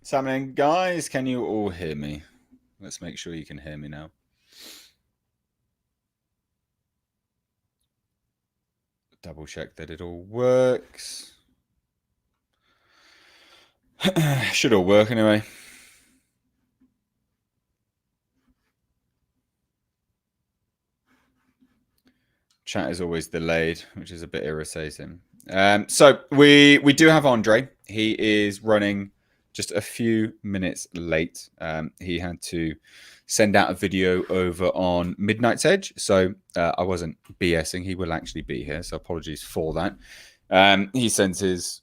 What's happening, guys? Can you all hear me? Let's make sure you can hear me now. Double check that it all works. Should all work anyway. Chat is always delayed, which is a bit irritating. So we do have Andre. He is running just a few minutes late. He had to send out a video over on Midnight's Edge, so I wasn't BSing. He will actually be here, so apologies for that. He sends his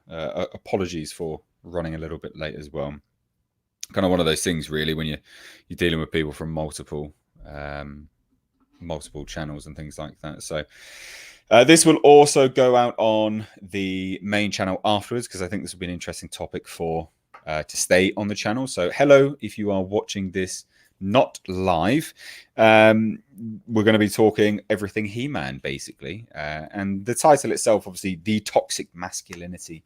apologies for running a little bit late as well. Kind of one of those things, really, when you're dealing with people from multiple channels and things like that. So this will also go out on the main channel afterwards, because I think this will be an interesting topic for to stay on the channel. So hello, if you are watching this not live, we're going to be talking everything He-Man, basically, and the title itself, obviously, the toxic masculinity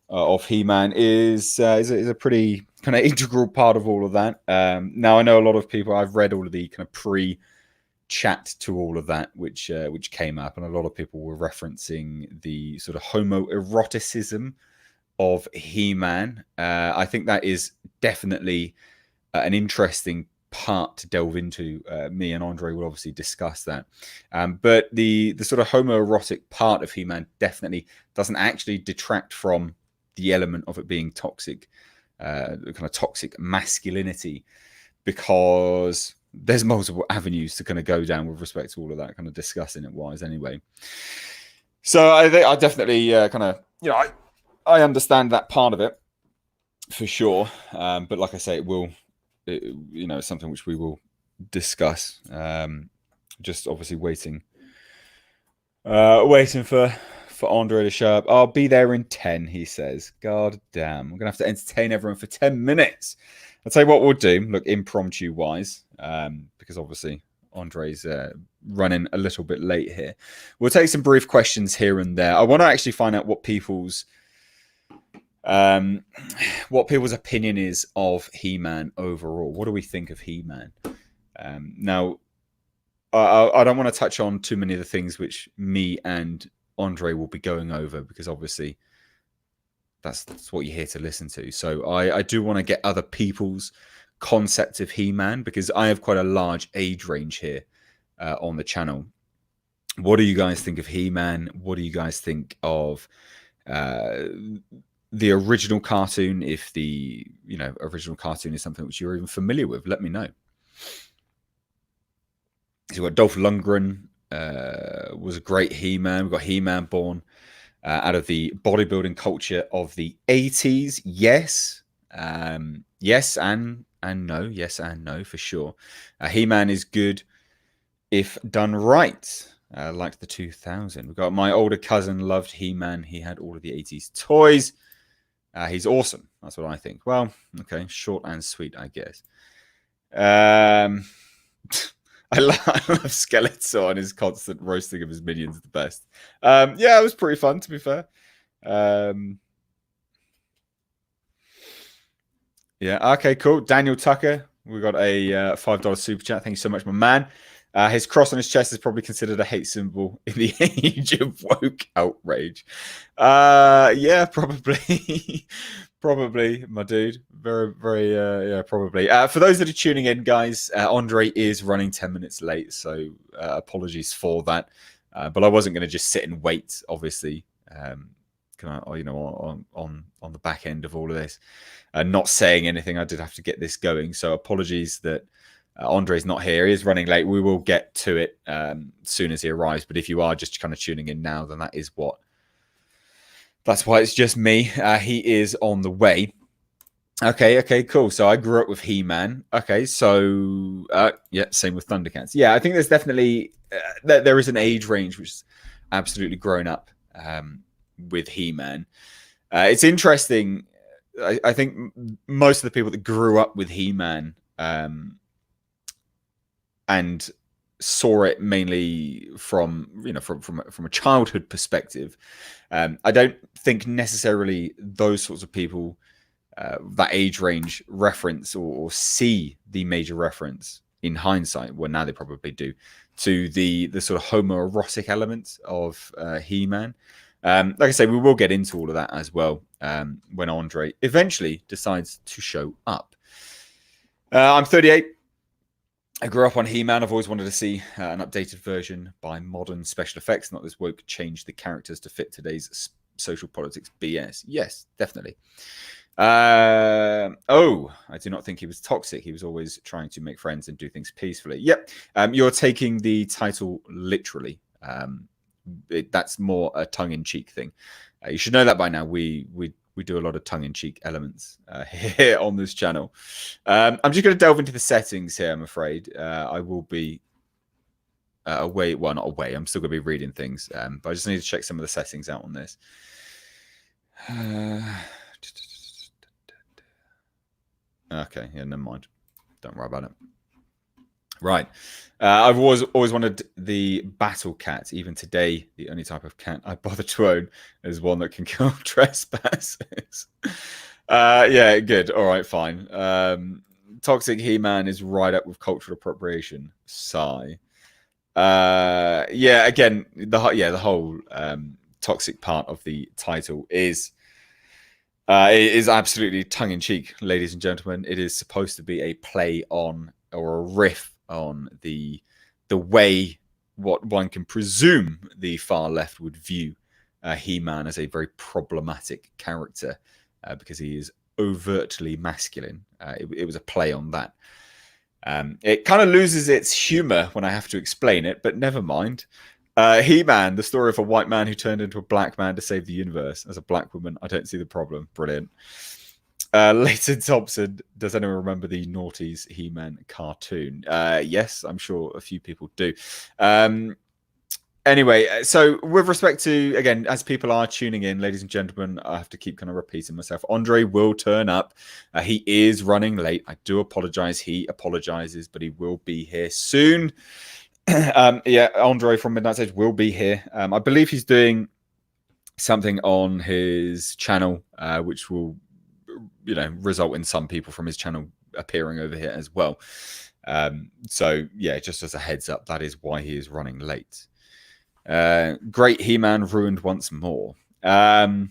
of He-Man is a pretty kind of integral part of all of that. Now, I know a lot of people, I've read all of the kind of pre-chat to all of that, which came up, and a lot of people were referencing the sort of homoeroticism of He-Man. I think that is definitely an interesting part to delve into. Me and Andre will obviously discuss that, but the sort of homoerotic part of He-Man definitely doesn't actually detract from the element of it being toxic, kind of toxic masculinity, because there's multiple avenues to kind of go down with respect to all of that, kind of discussing it wise anyway. So I think I definitely kind of, I understand that part of it for sure, but like I say, it's something which we will discuss. Just obviously waiting for Andre to show up. I'll be there in 10, he says. God damn. I'm going to have to entertain everyone for 10 minutes. I'll tell you what we'll do, look, impromptu wise, because obviously Andre's running a little bit late here. We'll take some brief questions here and there. I want to actually find out what people's opinion is of He-Man overall. What do we think of He-Man? Now, I don't want to touch on too many of the things which me and Andre will be going over, because obviously that's what you're here to listen to. So I do want to get other people's concept of He-Man, because I have quite a large age range here on the channel. What do you guys think of He-Man? What do you guys think of the original cartoon? If the original cartoon is something which you're even familiar with, let me know. So we've got Dolph Lundgren, was a great He-Man. We've got He-Man born out of the bodybuilding culture of the 80s. Yes. Yes and no. Yes and no, for sure. He-Man is good if done right. Like the 2000. We've got my older cousin loved He-Man. He had all of the 80s toys. He's awesome. That's what I think. Well, okay, short and sweet, I guess. I love Skeletor and his constant roasting of his minions. The best. Yeah, it was pretty fun, to be fair. Yeah, okay, cool. Daniel Tucker, we got a $5 super chat. Thank you so much, my man. His cross on his chest is probably considered a hate symbol in the age of woke outrage. Yeah, probably. Probably, my dude. Very, very, yeah, probably. For those that are tuning in, guys, Andre is running 10 minutes late, so apologies for that. But I wasn't going to just sit and wait, obviously, on the back end of all of this. Not saying anything, I did have to get this going, so apologies that Andre's not here. He is running late. We will get to it soon as he arrives, but if you are just kind of tuning in now, then that's why it's just me. He is on the way. Okay, cool. So I grew up with He-Man. Okay, so yeah, same with Thundercats. Yeah, I think there's definitely there is an age range which is absolutely grown up with He-Man. It's interesting. I think most of the people that grew up with He-Man and saw it mainly from a childhood perspective. I don't think necessarily those sorts of people that age range reference or see the major reference in hindsight, well, now they probably do, to the sort of homoerotic elements of He-Man. Like I say, we will get into all of that as well when Andre eventually decides to show up. I'm 38. I grew up on He-Man. I've always wanted to see an updated version by modern special effects, not this woke change the characters to fit today's social politics BS. Yes, definitely. I do not think he was toxic. He was always trying to make friends and do things peacefully. Yep. You're taking the title literally. That's more a tongue-in-cheek thing. You should know that by now. We do a lot of tongue-in-cheek elements here on this channel. I'm just going to delve into the settings here, I'm afraid. I will be away. Well, not away. I'm still going to be reading things. But I just need to check some of the settings out on this. Okay, yeah, never mind. Don't worry about it. Right. I've always wanted the battle cat. Even today, the only type of cat I bother to own is one that can kill trespassers. Yeah, good. All right, fine. Toxic He-Man is right up with cultural appropriation. Sigh. Yeah, again, the whole toxic part of the title is absolutely tongue-in-cheek, ladies and gentlemen. It is supposed to be a play on or a riff on the way what one can presume the far left would view He-Man as a very problematic character because he is overtly masculine. It was a play on that. It kind of loses its humor when I have to explain it, but never mind. He-Man, the story of a white man who turned into a black man to save the universe. As a black woman, I don't see the problem. Brilliant. Leighton Thompson, does anyone remember the Naughties He-Man cartoon? Yes, I'm sure a few people do. Anyway, so with respect to, again, as people are tuning in, ladies and gentlemen, I have to keep kind of repeating myself. Andre will turn up. He is running late. I do apologize. He apologizes, but he will be here soon. Yeah, Andre from Midnight Stage will be here. I believe he's doing something on his channel, which will, result in some people from his channel appearing over here as well. So yeah, just as a heads up, that is why he is running late. Great He-Man ruined once more. I'd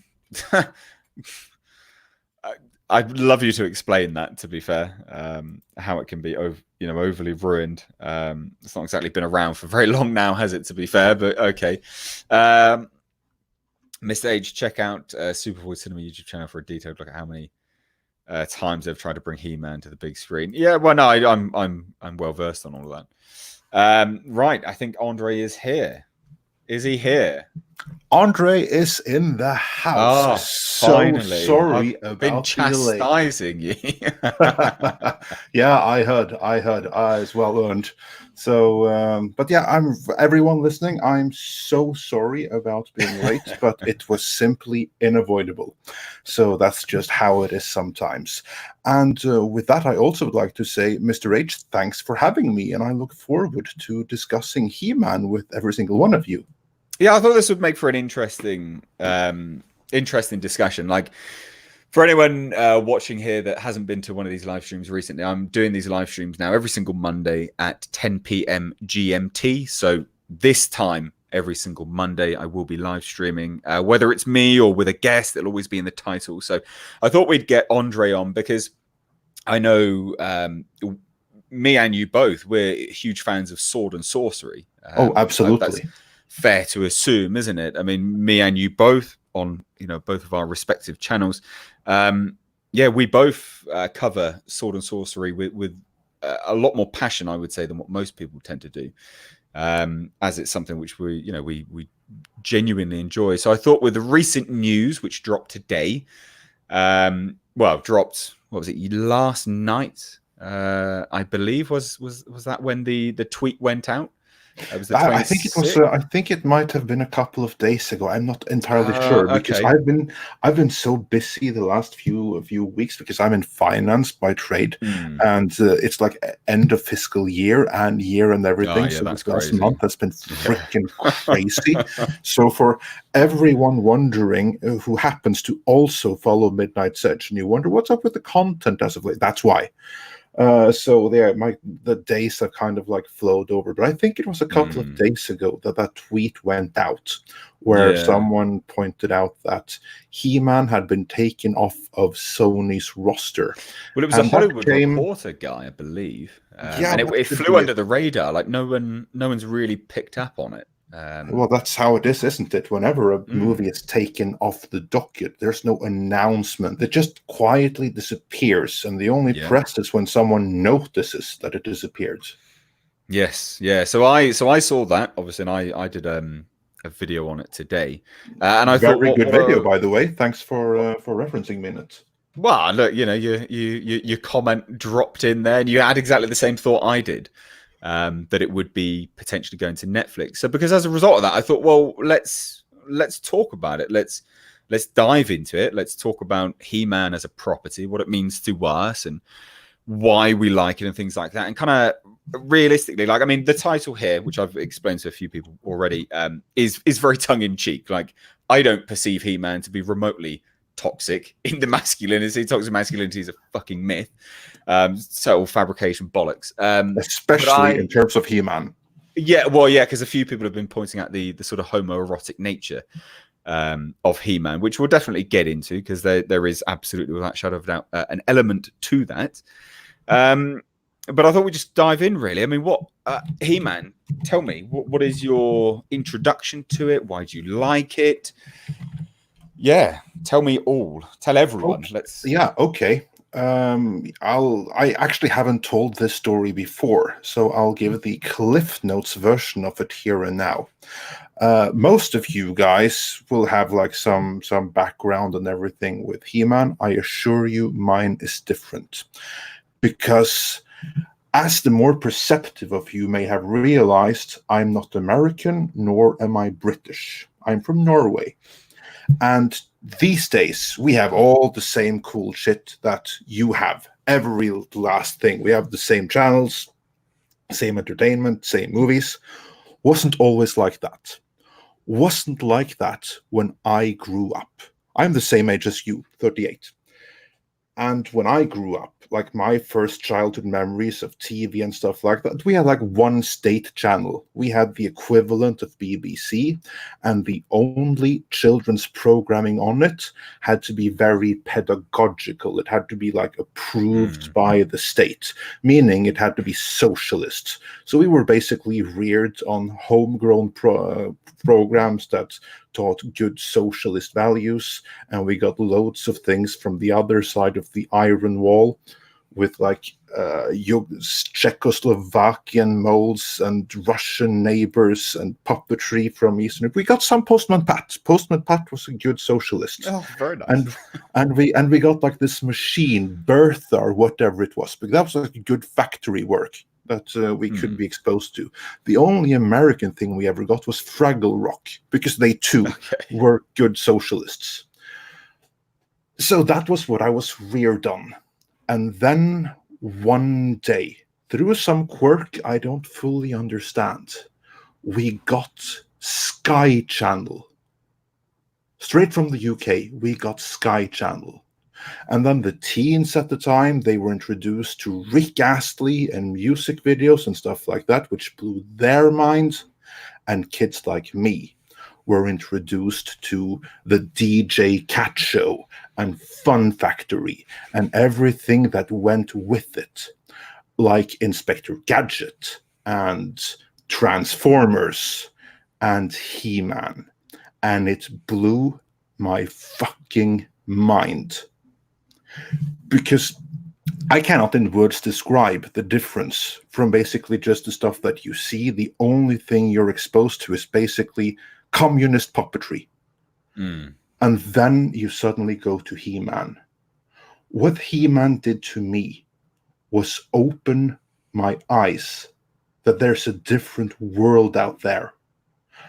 love you to explain that, to be fair, how it can be overly ruined. It's not exactly been around for very long now, has it, to be fair, but okay. Mr. H, check out Supervoid Cinema YouTube channel for a detailed look at how many times they've tried to bring He-Man to the big screen. Yeah, well, no, I'm well versed on all of that. Right, I think Andre is here. Is he here? Andre is in the house. Finally. Sorry I've about been the chastising you. Yeah, I heard. It's well earned. So, but yeah, everyone listening, I'm so sorry about being late, but it was simply unavoidable. So that's just how it is sometimes. And with that, I also would like to say, Mr. H, thanks for having me, and I look forward to discussing He-Man with every single one of you. Yeah, I thought this would make for an interesting discussion. Like, for anyone watching here that hasn't been to one of these live streams recently, I'm doing these live streams now every single Monday at 10 p.m. GMT. So this time, every single Monday, I will be live streaming, whether it's me or with a guest. It'll always be in the title. So I thought we'd get Andre on because I know me and you both, we're huge fans of sword and sorcery. Oh, absolutely. That's fair to assume, isn't it? I mean, me and you both on, both of our respective channels. Yeah, we both cover sword and sorcery with a lot more passion, I would say, than what most people tend to do, as it's something which we genuinely enjoy. So I thought with the recent news, which dropped today, dropped, what was it, last night, I believe, was that when the tweet went out? Was the I think it was. 26th? I think it might have been a couple of days ago. I'm not entirely sure because Okay. I've been so busy the last few weeks because I'm in finance by trade, Hmm. and it's like end of fiscal year and Oh, everything. yeah, So that's this last crazy. month has been Yeah. freaking crazy. So for everyone wondering who happens to also follow Midnight Edge, and you wonder what's up with the content as of late, that's why. So there, the days have kind of like flowed over. But I think it was a couple of Hmm. days ago that that tweet went out, where Yeah. someone pointed out that He-Man had been taken off of Sony's roster, Well, it was a and that Hollywood came, Reporter guy, I believe, yeah, and that it could flew be it. under the radar. Like no one's really picked up on it. Well, that's how it is, isn't it? Whenever a movie Mm, is taken off the docket, there's no announcement. It just quietly disappears, and the only yeah. press is when someone notices that it disappeared. Yes. Yeah. So I saw that obviously, and I did a video on it today, and I thought, Very good what video, a by the way. Thanks for referencing me in it. well, look, your comment dropped in there, and you had exactly the same thought I did. That it would be potentially going to Netflix. So because as a result of that, I thought, well, let's talk about it. Let's dive into it. Let's talk about He-Man as a property, what it means to us, and why we like it, and things like that. And kind of realistically, like I mean, the title here, which I've explained to a few people already, is very tongue in cheek. Like I don't perceive He-Man to be remotely toxic in the masculinity. Toxic masculinity is a fucking myth. Total fabrication bollocks. But Especially in terms of He-Man. yeah, well, yeah, because a few people have been pointing out the sort of homoerotic nature of He-Man, which we'll definitely get into because there is absolutely, without shadow of doubt, an element to that. But I thought we'd just dive in, really. I mean, what He-Man? Tell me, what is your introduction to it? Why do you like it? Yeah, tell me all. Tell everyone. Okay. Let's. Yeah, okay. I actually haven't told this story before, so I'll give the Cliff Notes version of it here and now. Most of you guys will have like some background and everything with He-Man. I assure you, mine is different because, as the more perceptive of you may have realized, I'm not American nor am I British. I'm from Norway. And these days, we have all the same cool shit that you have. Every last thing. We have the same channels, same entertainment, same movies. Wasn't always like that. Wasn't like that when I grew up. I'm the same age as you, 38. And when I grew up, like my first childhood memories of TV and stuff like that, we had like one state channel. We had the equivalent of BBC, and the only children's programming on it had to be very pedagogical. It had to be like approved by the state, meaning it had to be socialist. So we were basically reared on homegrown programs that taught good socialist values, and we got loads of things from the other side of the Iron Wall with like Czechoslovakian molds and Russian neighbors and puppetry from Eastern. We got some Postman Pat. Postman Pat was a good socialist. Oh, very nice. And we got like this machine, Bertha or whatever it was, because that was like a good factory work that we could be exposed to. The only American thing we ever got was Fraggle Rock, because they too were good socialists. So that was what I was reared on. And then one day, through some quirk I don't fully understand, we got Sky Channel. Straight from the UK, we got Sky Channel. And then the teens at the time, they were introduced to Rick Astley and music videos and stuff like that, which blew their minds. And kids like me were introduced to the DJ Cat Show and Fun Factory and everything that went with it, like Inspector Gadget and Transformers and He-Man. And it blew my fucking mind. Because I cannot in words describe the difference from basically just the stuff that you see. The only thing you're exposed to is basically communist puppetry. And then you suddenly go to He-Man. What He-Man did to me was open my eyes that there's a different world out there.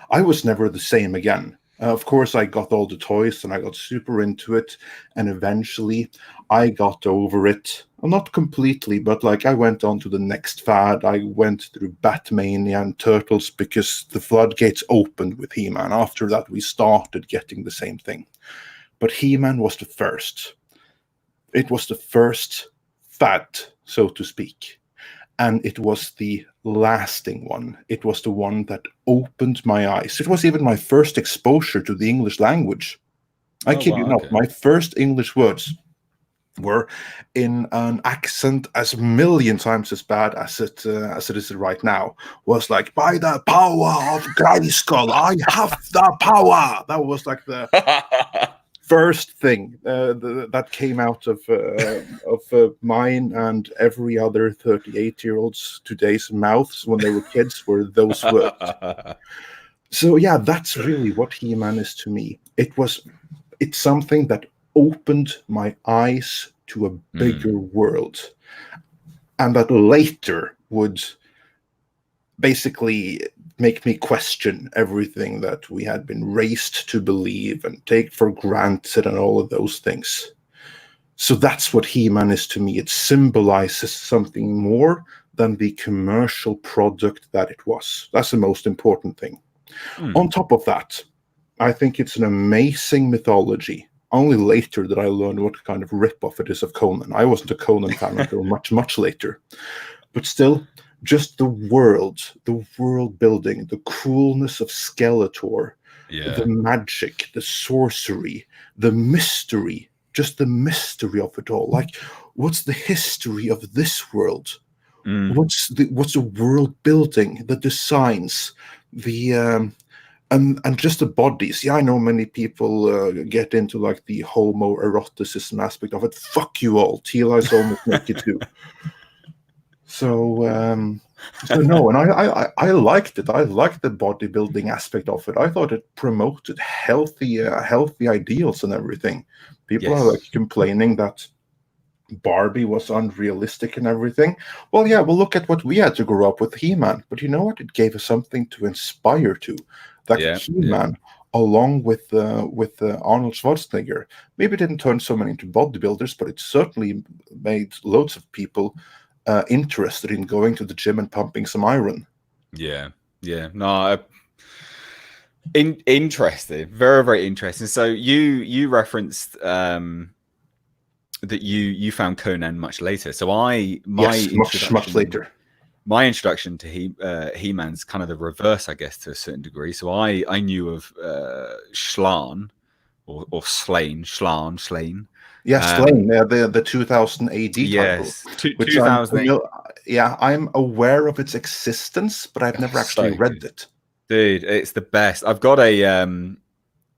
I was never the same again. Of course, I got all the toys and I got super into it. And eventually I got over it. Well, not completely, but like I went on to the next fad. I went through Batmania and Turtles because the floodgates opened with He-Man. After that, we started getting the same thing. But He-Man was the first. It was the first fad, so to speak. And it was the lasting one. It was the one that opened my eyes. It was even my first exposure to the English language. I kid you not, Okay. my first English words were in an accent as million times as bad as it is right now. Was like, by the power of Grayskull, I have the power. That was like the first thing that came out of mine and every other 38-year-old's today's mouths when they were kids were those words. So yeah, that's really what He-Man is to me. It's something that opened my eyes to a bigger world, and that later would basically make me question everything that we had been raised to believe and take for granted and all of those things. So that's what He-Man is to me. It symbolizes something more than the commercial product that it was. That's the most important thing. On top of that, I think it's an amazing mythology. Only later did I learn what kind of ripoff it is of Conan. I wasn't a Conan fan until much, much later. But still, just the world building, the coolness of Skeletor, the magic, the sorcery, the mystery, just the mystery of it all. Like, what's the history of this world? What's the world building, the designs, the and just the bodies. Yeah, I know many people get into like the homoeroticism aspect of it. Fuck you all. Teal-eyes almost naked too. So no, and I liked it. I liked the bodybuilding aspect of it. I thought it promoted healthy ideals and everything. People are like complaining that Barbie was unrealistic and everything. Well, yeah, well, look at what we had to grow up with He-Man. But you know what? It gave us something to inspire to. Like He-Man, along with Arnold Schwarzenegger, maybe didn't turn so many into bodybuilders, but it certainly made loads of people interested in going to the gym and pumping some iron. No, interesting, very, very interesting. So you referenced that you found Conan much later. So much later. My introduction to He-Man's kind of the reverse, I guess, to a certain degree. So I knew of Schlan or Slain. Yeah, Slain, the 2000 AD title. Yes, 2008. I'm aware of its existence, but I've never actually read it. Dude, it's the best. I've got a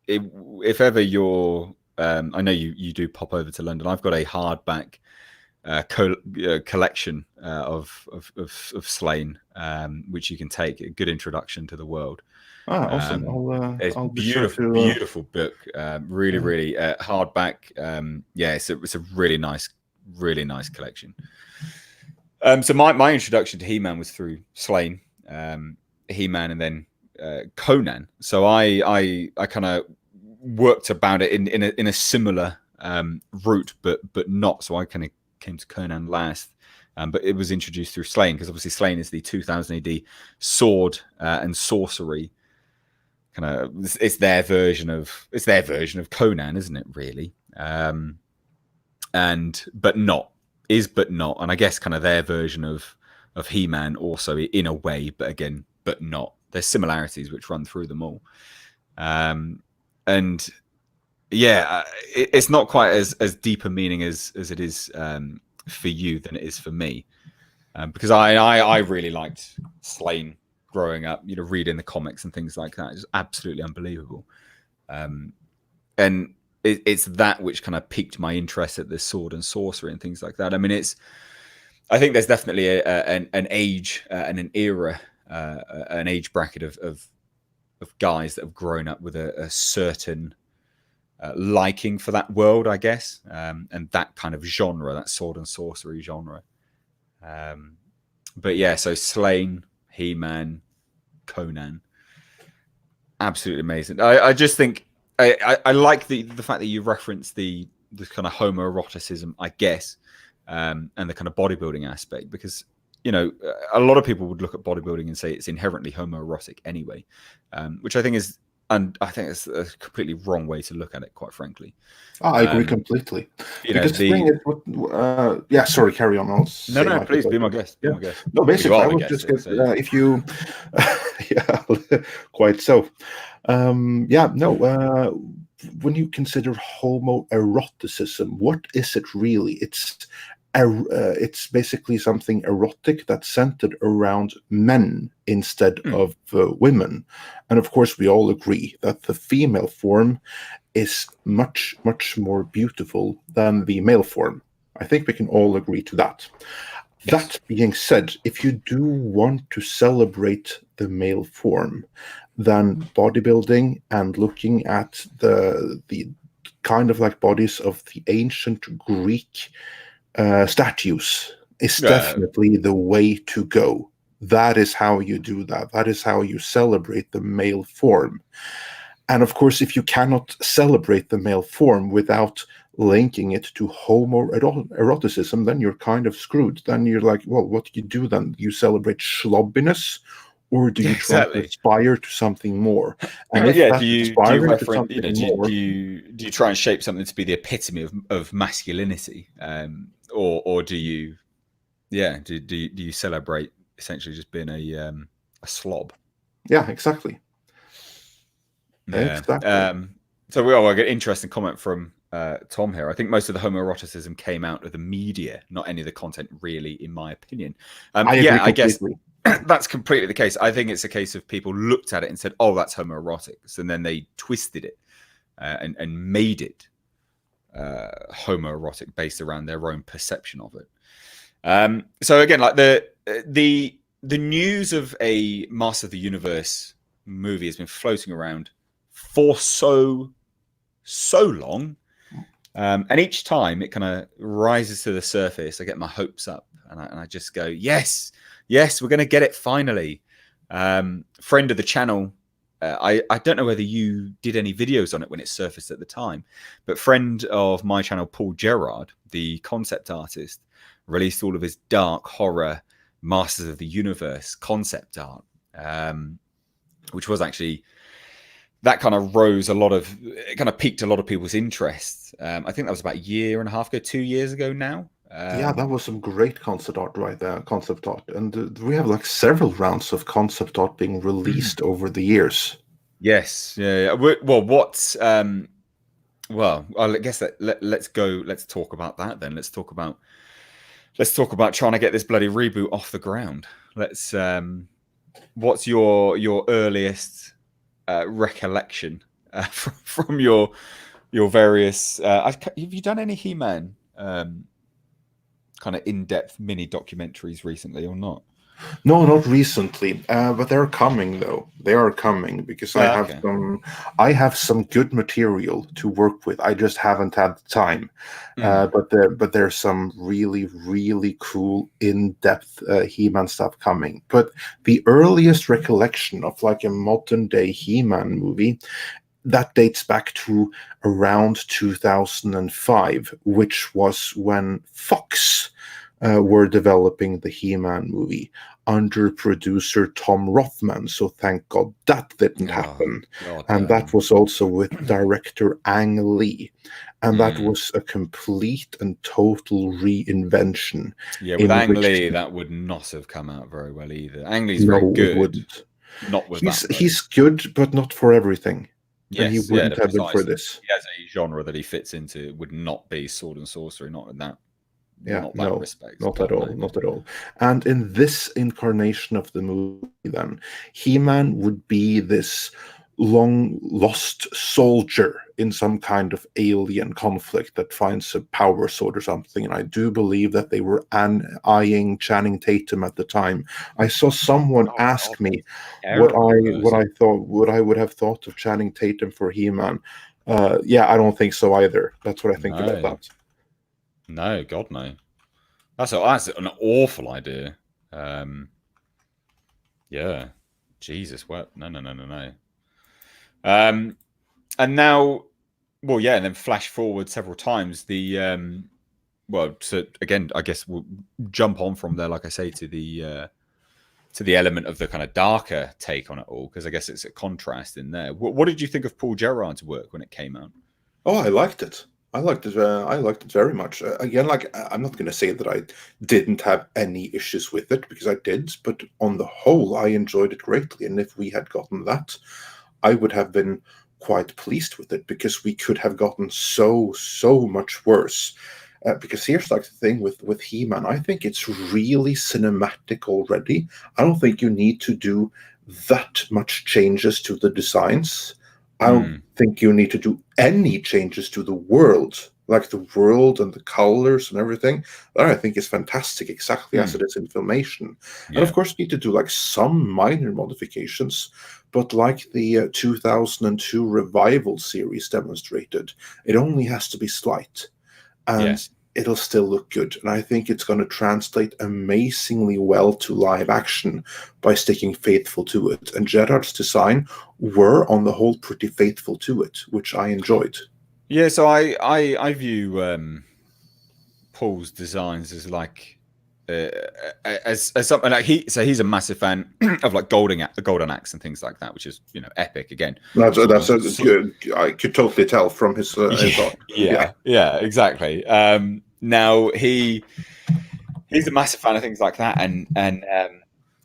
if ever you're I know you do pop over to London. I've got a hardback collection of Slain, which you can take. A good introduction to the world. Awesome! It's I'll beautiful book. Really hardback. It's a really nice collection. So my introduction to He-Man was through Slain, He-Man, and then Conan. So I kind of worked about it in a similar route, but not. So I kind of came to Conan last. But it was introduced through Slain, because obviously Slain is the 2000 AD sword and sorcery. Kind of, it's their version of Conan, isn't it? Really, but not, and I guess kind of their version of He-Man also in a way, but again, but not. There's similarities which run through them all, and yeah, it's not quite as deep a meaning as it is for you than it is for me, because I really liked Slain growing up, reading the comics and things like that. It's absolutely unbelievable. And it's that which kind of piqued my interest at the sword and sorcery and things like that. I mean, I think there's definitely an age and an era, an age bracket of guys that have grown up with a certain liking for that world, I guess, and that kind of genre, that sword and sorcery genre. But yeah, so Slain, He-Man, Conan. Absolutely amazing. I just think I like the fact that you reference the kind of homoeroticism, I guess, and the kind of bodybuilding aspect, because a lot of people would look at bodybuilding and say it's inherently homoerotic anyway, which I think is, and I think it's a completely wrong way to look at it, quite frankly. I agree completely. Because the thing is, yeah, sorry, carry on. I'll say no, my please perspective. be my guest. Be Yeah. my guest. No, basically, I would guest, just get so. if you, yeah, quite so. Yeah, no. When you consider homoeroticism, what is it really? It's basically something erotic that's centered around men instead of women, and of course, we all agree that the female form is much, much more beautiful than the male form. I think we can all agree to that. Yes. That being said, if you do want to celebrate the male form, then bodybuilding and looking at the kind of like bodies of the ancient Greek statues is definitely the way to go. That is how you do that. That is how you celebrate the male form. And of course, if you cannot celebrate the male form without linking it to homoeroticism, then you're kind of screwed. Then you're like, well, what do you do then? You celebrate schlobbiness, or do you try to aspire to something more? And if that's aspiring to something more, do you try and shape something to be the epitome of masculinity, or do you, do you celebrate essentially just being a slob? Yeah, exactly. Yeah. Exactly. So we get an interesting comment from Tom here. I think most of the homoeroticism came out of the media, not any of the content, really, in my opinion. I guess that's completely the case. I think it's a case of people looked at it and said, "Oh, that's homoerotic," and then they twisted it and made it homoerotic based around their own perception of it. So again, like the news of a Master of the Universe movie has been floating around for so long, and each time it kind of rises to the surface, I get my hopes up, and I just go, yes, we're going to get it finally. Friend of the channel, I don't know whether you did any videos on it when it surfaced at the time, but friend of my channel, Paul Gerard, the concept artist, released all of his dark horror Masters of the Universe concept art, which was actually, that kind of piqued a lot of people's interest. I think that was about a year and a half ago, 2 years ago now. Yeah, that was some great concept art right there, concept art. And we have like several rounds of concept art being released over the years. Yes. Yeah. Well, I guess that let's talk about that then. Let's talk about trying to get this bloody reboot off the ground. What's your earliest recollection from your various have you done any He-Man kind of in-depth mini documentaries recently or not? No, not recently, but they're coming though. They are coming because I have some good material to work with. I just haven't had the time. But there's some really, really cool in-depth He-Man stuff coming. But the earliest recollection of like a modern day He-Man movie, that dates back to around 2005, which was when Fox were developing the He-Man movie under producer Tom Rothman. So thank God that didn't happen. And that was also with director Ang Lee. And that was a complete and total reinvention. Yeah, with Ang Lee, that would not have come out very well either. Ang Lee's very good. It wouldn't. Not with he's good, but not for everything. Yes, and he wouldn't have been for this. He has a genre that he fits into. It would not be sword and sorcery, not in that. Yeah, respect. Not at all. And in this incarnation of the movie, then, He-Man would be this long-lost soldier in some kind of alien conflict that finds a power sword or something. And I do believe that they were eyeing Channing Tatum at the time. I saw someone ask me what I would have thought of Channing Tatum for He-Man. Yeah, I don't think so either. That's what I think about that. No, God, no. That's an awful idea. Yeah. Jesus, what? No, no, no, no, no. And now, well, yeah, and then flash forward several times. So again, I guess we'll jump on from there, like I say, to the element of the kind of darker take on it all, because I guess it's a contrast in there. What did you think of Paul Gerard's work when it came out? Oh, I liked it. I liked it. I liked it very much. Again, like I'm not going to say that I didn't have any issues with it because I did, but on the whole, I enjoyed it greatly. And if we had gotten that, I would have been quite pleased with it because we could have gotten so much worse. Because here's like the thing with He-Man, I think it's really cinematic already. I don't think you need to do that much changes to the designs. I don't Mm, think you need to do any changes to the world, like the world and the colors and everything. That I think is fantastic, exactly as mm, it is in Filmation. And of yeah, course, you need to do like some minor modifications, but like the 2002 revival series demonstrated, it only has to be slight, yeah. and it'll still look good. And I think it's going to translate amazingly well to live action by sticking faithful to it. And Gerard's design were, on the whole, pretty faithful to it, which I enjoyed. Yeah, so I view Paul's designs as like uh, as something like he's a massive fan of like Golden Axe and things like that, which is epic again. That's a good. I could totally tell from his Yeah, art. Yeah, yeah, exactly. Now he's a massive fan of things like that, and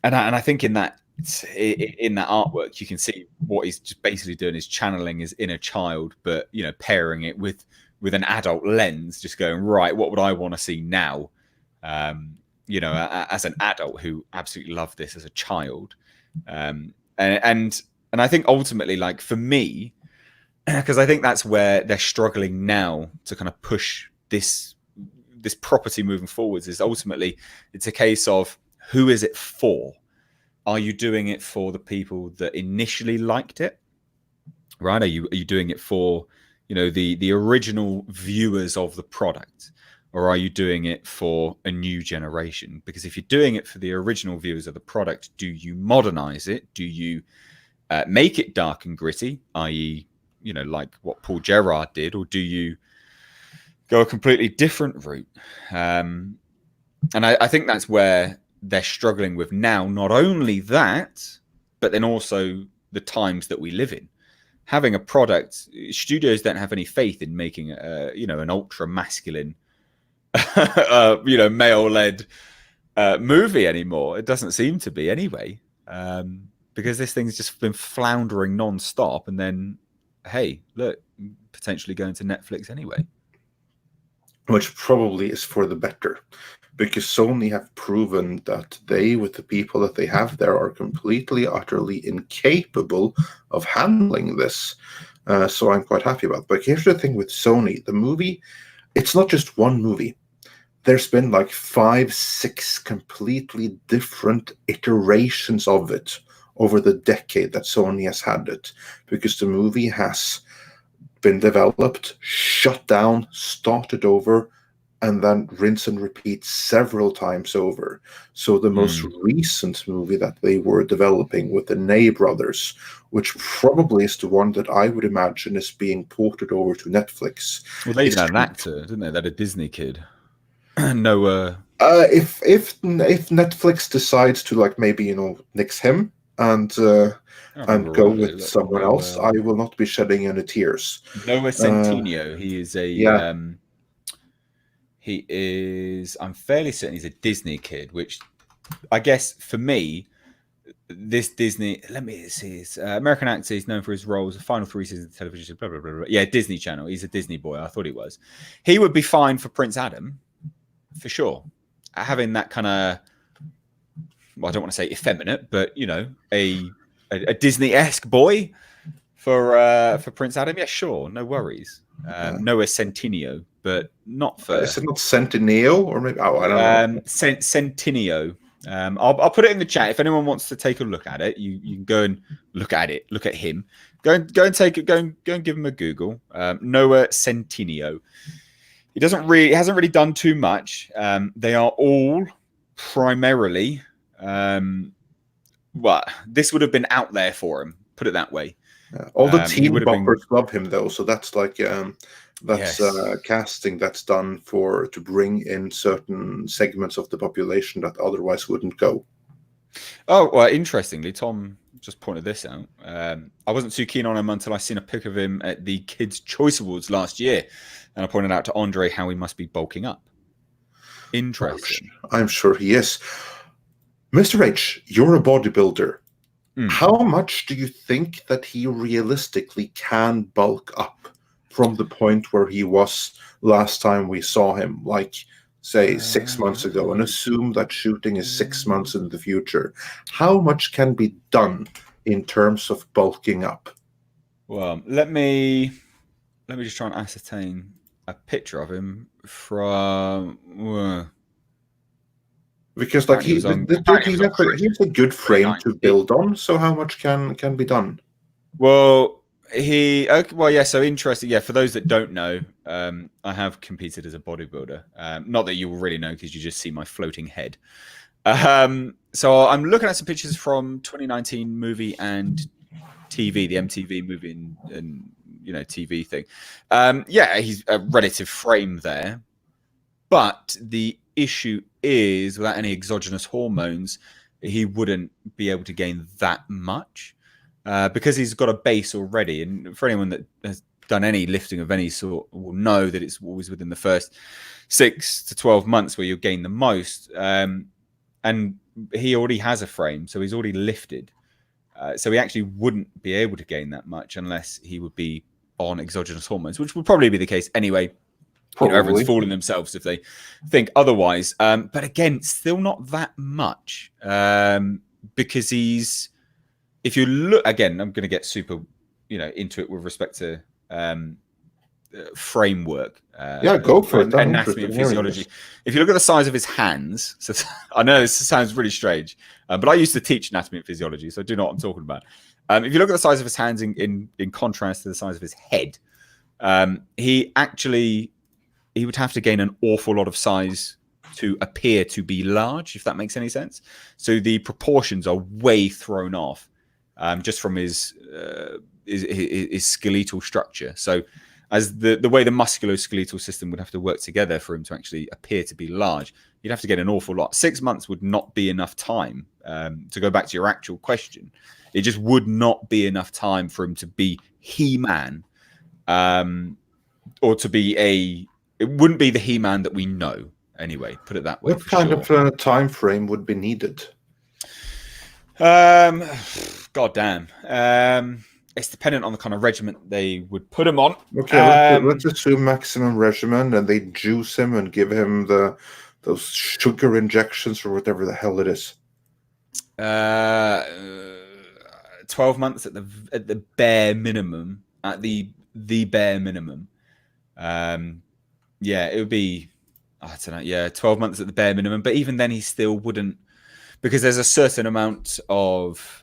I think in that artwork you can see what he's just basically doing is channeling his inner child, but pairing it with an adult lens, just going right. What would I want to see now? As an adult who absolutely loved this as a child, and I think ultimately, like for me, because I think that's where they're struggling now to kind of push this property moving forwards. Is ultimately it's a case of who is it for? Are you doing it for the people that initially liked it? Right? Are you doing it for the original viewers of the product? Or are you doing it for a new generation? Because if you're doing it for the original viewers of the product, do you modernize it? Do you make it dark and gritty, i.e., like what Paul Gerard did, or do you go a completely different route? And I think that's where they're struggling with now. Not only that, but then also the times that we live in. Having a product, studios don't have any faith in making an ultra masculine, male led movie anymore. It doesn't seem to be anyway, because this thing's just been floundering non-stop. And then, hey, look, potentially going to Netflix anyway. which probably is for the better, because Sony have proven that they, with the people that they have there, are completely, utterly incapable of handling this. So I'm quite happy about it. But here's the thing with Sony: the movie, it's not just one movie. There's been like 5, 6 completely different iterations of it over the decade that Sony has had it, because the movie has been developed, shut down, started over, and then rinse and repeat several times over. So the most Mm. recent movie that they were developing with the Ney brothers, which probably is the one that I would imagine is being ported over to Netflix, Well, they even is had an actor, didn't they? They had a Disney kid. Noah. if Netflix decides to, like, maybe nix him I can't and remember go already. with Look, someone else, I will not be shedding any tears. Noah Uh, Centineo. He is a. yeah, He is. I'm fairly certain he's a Disney kid, which I guess for me, this Disney. Let me see. His American actor. He's known for his roles. The final 3 seasons of television. Blah blah blah blah. Yeah, Disney Channel. He's a Disney boy. I thought he was. He would be fine for Prince Adam, for sure. Having that kind of. Well, I don't want to say effeminate, but a Disney-esque boy for Prince Adam. Yeah, sure, no worries. Noah Centineo, but not is for it not Centineo, or maybe? Oh, I don't know. Centineo. I'll put it in the chat if anyone wants to take a look at it. You can go and look at it. Look at him. Go and take it. Go and give him a Google. Noah Centineo. He hasn't really done too much. They are all primarily well, this would have been out there for him. Put it that way. All the He teen would have been. boppers love him though, so that's like that's Yes. casting that's done to bring in certain segments of the population that otherwise wouldn't go. Oh, well, interestingly, Tom just pointed this out. I wasn't too keen on him until I seen a pic of him at the Kids' Choice Awards last year, and I pointed out to Andre how he must be bulking up. Interesting. I'm sure he is. Mr. H, you're a bodybuilder. How much do you think that he realistically can bulk up from the point where he was last time we saw him, like say 6 months ago, and assume that shooting is 6 months in the future? How much can be done in terms of bulking up? Well, let me just try and ascertain a picture of him from. Because like he has a good frame to 2019. build on. So how much can be done? Well, yeah. So interesting. Yeah, for those that don't know, I have competed as a bodybuilder. Not that you will really know because you just see my floating head. So I'm looking at some pictures from 2019 movie and TV, the MTV movie and TV thing. Yeah, he's a relative frame there, but the issue is without any exogenous hormones, he wouldn't be able to gain that much. Because he's got a base already. And for anyone that has done any lifting of any sort will know that it's always within the first 6 to 12 months where you'll gain the most. And he already has a frame, so he's already lifted. So he actually wouldn't be able to gain that much unless he would be on exogenous hormones, which would probably be the case anyway. Everyone's fooling themselves if they think otherwise. But again, still not that much because he's. If you look again, I'm going to get super, into it with respect to framework. Yeah, go for it. Anatomy and physiology. If you look at the size of his hands, so I know this sounds really strange, but I used to teach anatomy and physiology, so I do know what I'm talking about. If you look at the size of his hands in contrast to the size of his head, he would have to gain an awful lot of size to appear to be large, if that makes any sense. So the proportions are way thrown off. Just from his skeletal structure. So as the way the musculoskeletal system would have to work together for him to actually appear to be large, you'd have to get an awful lot. 6 months would not be enough time. To go back to your actual question, it just would not be enough time for him to be He-Man, or to be it wouldn't be the He-Man that we know anyway, put it that way. What kind of time frame would be needed? God damn. It's dependent on the kind of regimen they would put him on. Okay, let's assume maximum regimen, and they juice him and give him those sugar injections or whatever the hell it is. 12 months at the bare minimum. At the bare minimum. Yeah, it would be. I don't know. Yeah, 12 months at the bare minimum. But even then, he still wouldn't. Because there's a certain amount of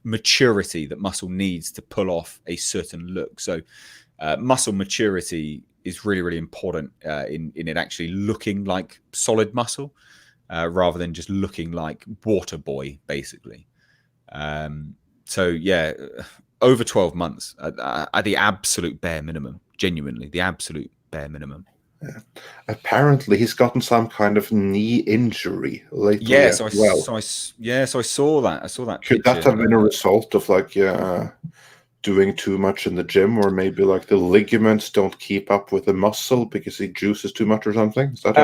maturity that muscle needs to pull off a certain look. So muscle maturity is really, really important in it actually looking like solid muscle rather than just looking like water boy, basically. So, yeah, over 12 months at the absolute bare minimum, genuinely, the absolute bare minimum. Yeah. Apparently, he's gotten some kind of knee injury lately. Yeah, so I saw that. I saw that. Could that have been a result of doing too much in the gym, or maybe like the ligaments don't keep up with the muscle because he juices too much or something? Is that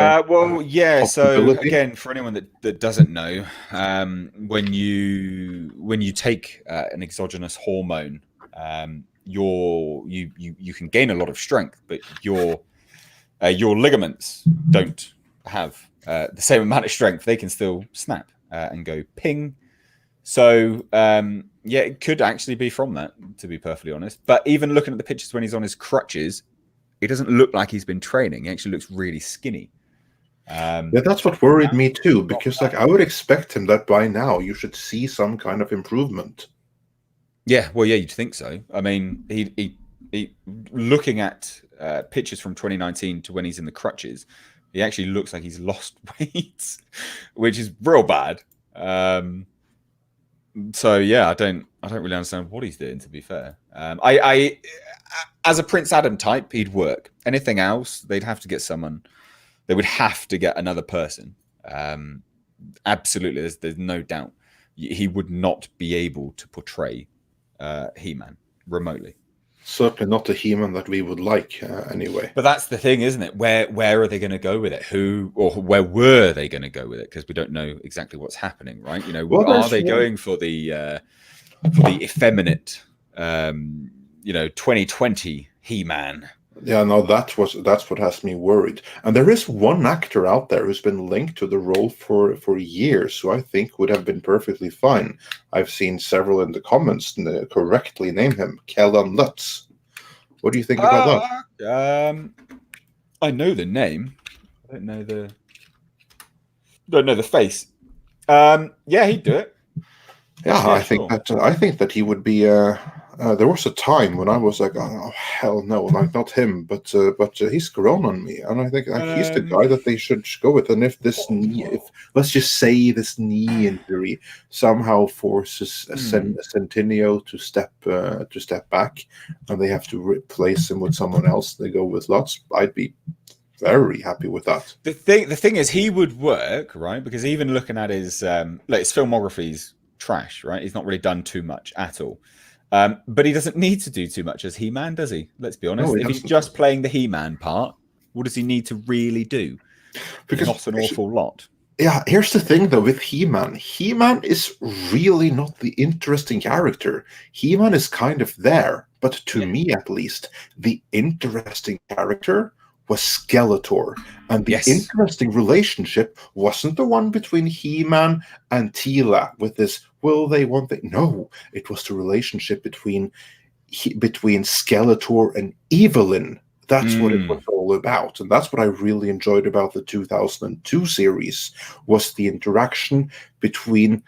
so again, for anyone that doesn't know, when you take an exogenous hormone, you can gain a lot of strength, but your ligaments don't have the same amount of strength. They can still snap and go ping. So, yeah, it could actually be from that, to be perfectly honest. But even looking at the pictures when he's on his crutches, it doesn't look like he's been training. He actually looks really skinny. Yeah, that's what worried me too, because I would expect him that by now you should see some kind of improvement. Yeah, well, yeah, you'd think so. I mean, he looking at pictures from 2019 to when he's in the crutches, he actually looks like he's lost weight, which is real bad. So yeah, I don't really understand what he's doing. To be fair, I as a Prince Adam type, he'd work. Anything else, they'd have to get someone. They would have to get another person. Um, Absolutely, there's no doubt. He would not be able to portray He-Man remotely. Certainly not the He-Man that we would like, anyway. But that's the thing, isn't it? Where are they going to go with it? Who or where were they going to go with it? Because we don't know exactly what's happening, right? Well, Are there's they one. going for the effeminate, 2020 He-Man? Yeah, no, that's what has me worried. And there is one actor out there who's been linked to the role for years, who I think would have been perfectly fine. I've seen several in the comments correctly name him Kellen Lutz. What do you think about that? I know the name. I don't know the face. Yeah, he'd do it. Yeah, Yeah, sure. I think that he would be. There was a time when I was like, oh hell no, like not him, but he's grown on me, and I think he's the guy that they should go with. And if this knee, if let's just say this knee injury somehow forces a Centineo to step back, and they have to replace him with someone else, they go with Lutz. I'd be very happy with that. The thing is, he would work, right? Because even looking at his his filmography's trash, right? He's not really done too much at all. But he doesn't need to do too much as He-Man, does he? Let's be honest. No, if he's just playing the He-Man part, what does he need to really do? Because not an awful lot. Yeah, here's the thing though with He-Man. He-Man is really not the interesting character. He-Man is kind of there, but to me at least, the interesting character was Skeletor. And the interesting relationship wasn't the one between He-Man and Teela with this, will they, won't they? No, it was the relationship between Skeletor and Evelyn. That's what it was all about, and that's what I really enjoyed about the 2002 series, was the interaction between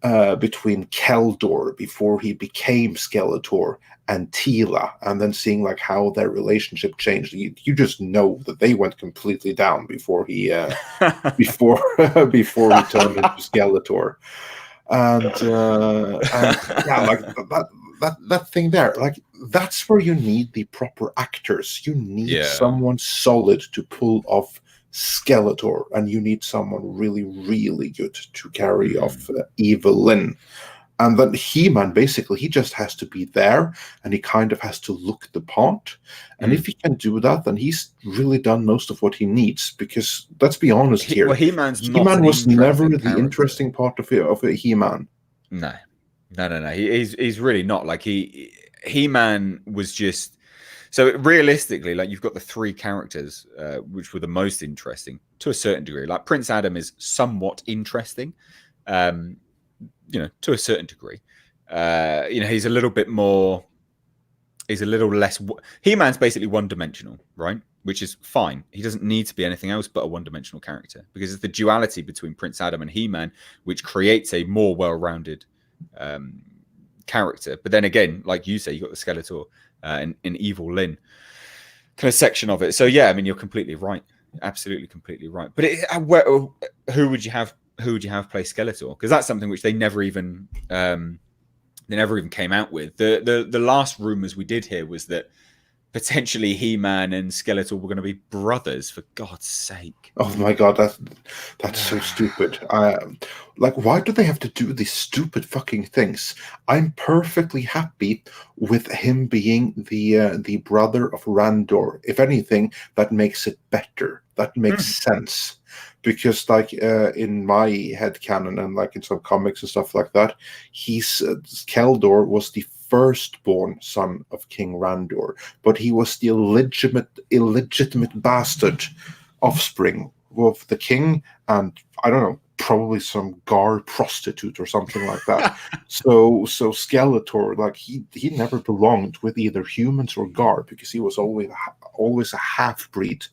Keldor before he became Skeletor and Teela, and then seeing like how their relationship changed. You just know that they went completely down before he before he turned into Skeletor, and yeah, like that thing there, like that's where you need the proper actors. You need someone solid to pull off Skeletor, and you need someone really, really good to carry off Evelyn. And then He-Man, basically, he just has to be there, and he kind of has to look the part. And if he can do that, then he's really done most of what he needs. Because let's be honest here, well, He-Man was never the interesting part of He-Man. No. He's really not. Like He-Man was just. So realistically, like you've got the three characters, which were the most interesting to a certain degree. Like Prince Adam is somewhat interesting, to a certain degree. He's a little bit more. He's a little less. He-Man's basically one-dimensional, right? Which is fine. He doesn't need to be anything else but a one-dimensional character, because it's the duality between Prince Adam and He-Man which creates a more well-rounded character. But then again, like you say, you got the Skeletor and Evil Lyn kind of section of it. So yeah, I mean, you're completely right, absolutely completely right. But who would you have play Skeletor? Because that's something which they never even came out with. The last rumors we did hear was that potentially He-Man and Skeletor were going to be brothers, for God's sake. Oh my God, that's so stupid. Like, why do they have to do these stupid fucking things? I'm perfectly happy with him being the brother of Randor. If anything, that makes it better. That makes sense. Because, like, in my headcanon and like in some comics and stuff like that, Keldor was the firstborn son of King Randor, but he was the illegitimate bastard offspring of the king, and I don't know, probably some Gar prostitute or something like that. so Skeletor, like he never belonged with either humans or Gar, because he was always a half-breed,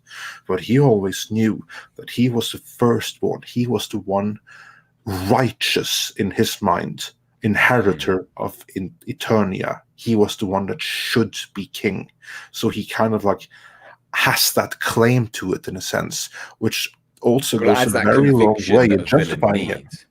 but he always knew that he was the firstborn. He was the one righteous in his mind, inheritor of Eternia. He was the one that should be king. So he kind of like has that claim to it in a sense, which also goes a very long way in justifying it.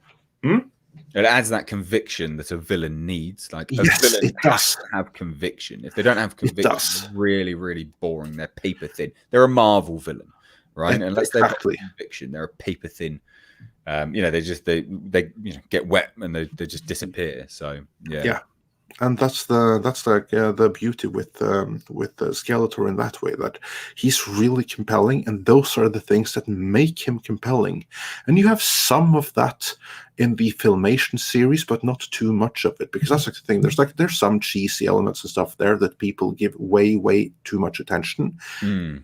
It adds that conviction that a villain needs. Like a Yes, villain it has does. to have conviction. If they don't have It conviction, does. they're really, really boring. They're paper thin. They're a Marvel villain, right? Unless they've got Exactly. conviction, they're a paper thin. They get wet and they just disappear. So Yeah. And that's like the beauty with Skeletor in that way, that he's really compelling, and those are the things that make him compelling. And you have some of that in the Filmation series, but not too much of it, because that's like the thing. There's some cheesy elements and stuff there that people give way too much attention.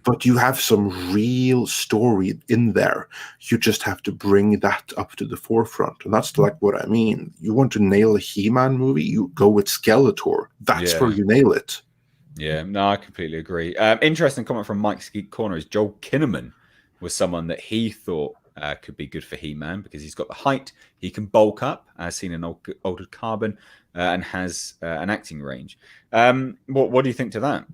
But you have some real story in there. You just have to bring that up to the forefront. And that's like what I mean. You want to nail a He-Man movie, you go with Skeletor. That's where you nail it. Yeah, no, I completely agree. Interesting comment from Mike's Geek Corner is Joel Kinnaman was someone that he thought could be good for He-Man because he's got the height, he can bulk up, as seen in Altered Carbon, and has an acting range. What do you think to that?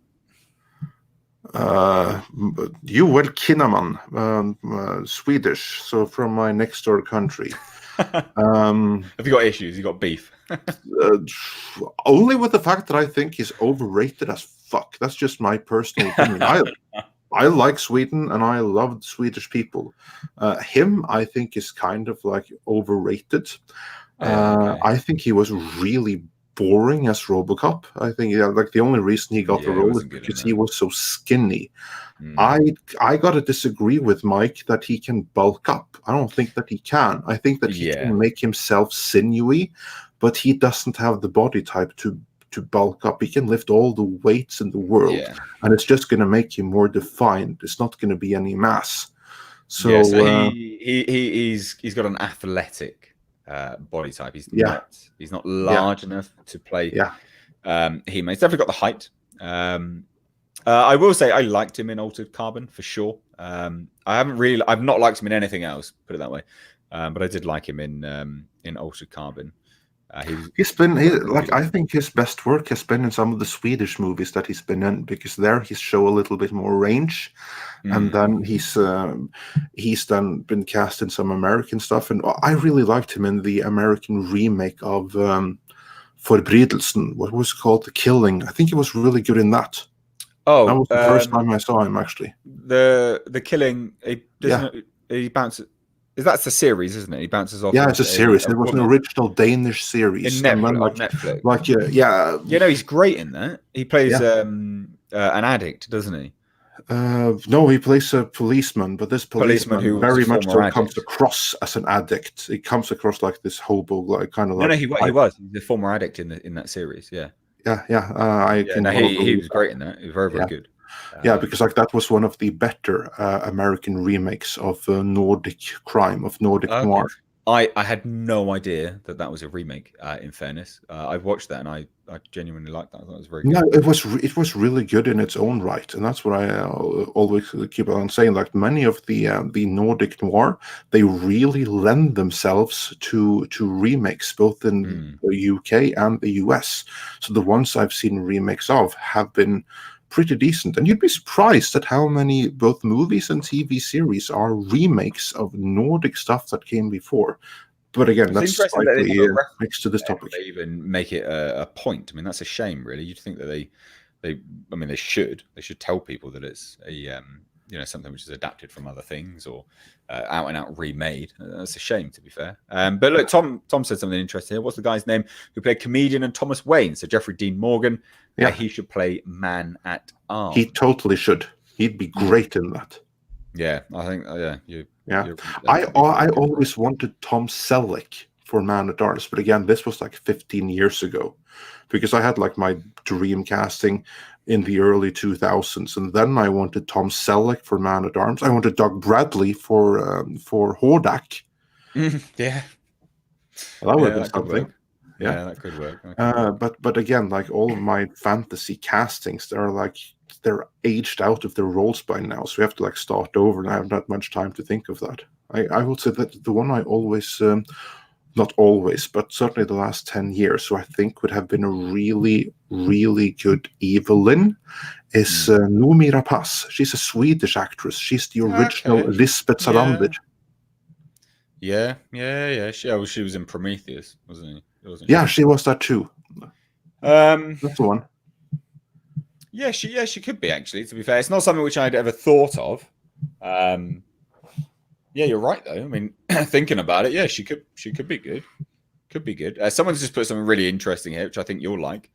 Joel Kinnaman, Swedish, so from my next door country. Have you got issues? You got beef? Only with the fact that I think he's overrated as fuck. That's just my personal opinion. I like Sweden and I love Swedish people. Him, I think, is kind of like overrated. Okay. I think he was really boring as RoboCop. I think like the only reason he got the role is because he was so skinny. I gotta disagree with Mike that he can bulk up. I don't think that he can. I think that he can make himself sinewy, but he doesn't have the body type to bulk up. He can lift all the weights in the world, and it's just going to make him more defined. It's not going to be any mass. So he's got an athletic body type. He's not large enough to play. He-Man. He's definitely got the height. I will say I liked him in Altered Carbon for sure. I've not liked him in anything else, put it that way. But I did like him in Altered Carbon. I think his best work has been in some of the Swedish movies that he's been in, because there he show a little bit more range, and then he's then been cast in some American stuff, and I really liked him in the American remake of Forbrydelsen. What was it called? The Killing. I think he was really good in that. Oh, that was the first time I saw him actually. The Killing. He bounces. That's the series, isn't it? He bounces off. Yeah, it's a series. It was an original Danish series. On Netflix. No, he's great in that. He plays an addict, doesn't he? No, he plays a policeman, but this policeman who very much so comes across as an addict. He comes across like this hobo, like kind of like. No, he was. He's a former addict in that series. Yeah. He was great in that. He was very good. Because like that was one of the better American remakes of Nordic crime, of Nordic noir. I had no idea that was a remake. In fairness, I watched that and I genuinely liked that. I thought it was very good. No, it was really good in its own right, and that's what I always keep on saying. Like many of the Nordic noir, they really lend themselves to remakes, both in the UK and the US. So the ones I've seen remakes of have been pretty decent, and you'd be surprised at how many both movies and TV series are remakes of Nordic stuff that came before. But again, that's slightly next to this topic. They even make it a point. I mean, that's a shame, really. You'd think that they should tell people that it's a something which is adapted from other things or out and out remade. That's a shame, to be fair. But look, Tom said something interesting here. What's the guy's name who played comedian and Thomas Wayne? So Jeffrey Dean Morgan. He should play Man at Arms. He totally should. He'd be great in that. Yeah, I think. I always wanted Tom Selleck for Man at Arms, but again, this was like 15 years ago, because I had like my dream casting in the early 2000s, and then I wanted Tom Selleck for Man at Arms. I wanted Doug Bradley for Hordak. Yeah, well, that would have been something. Yeah, that could work. But again, like all of my fantasy castings, they're aged out of their roles by now, so we have to like start over, and I have not much time to think of that. I would say that the one I always, not always, but certainly the last 10 years, who I think would have been a really, really good Evelyn is Noomi Rapace. She's a Swedish actress. She's the original Lisbeth Salander. Yeah. She was in Prometheus, wasn't Yeah, she? she was that too. Um, That's the one. yeah, she could be actually. To be fair, it's not something which I'd ever thought of. Yeah, you're right though. I mean, thinking about it, yeah, she could be good. Could be good. Someone's just put something really interesting here, which I think you'll like.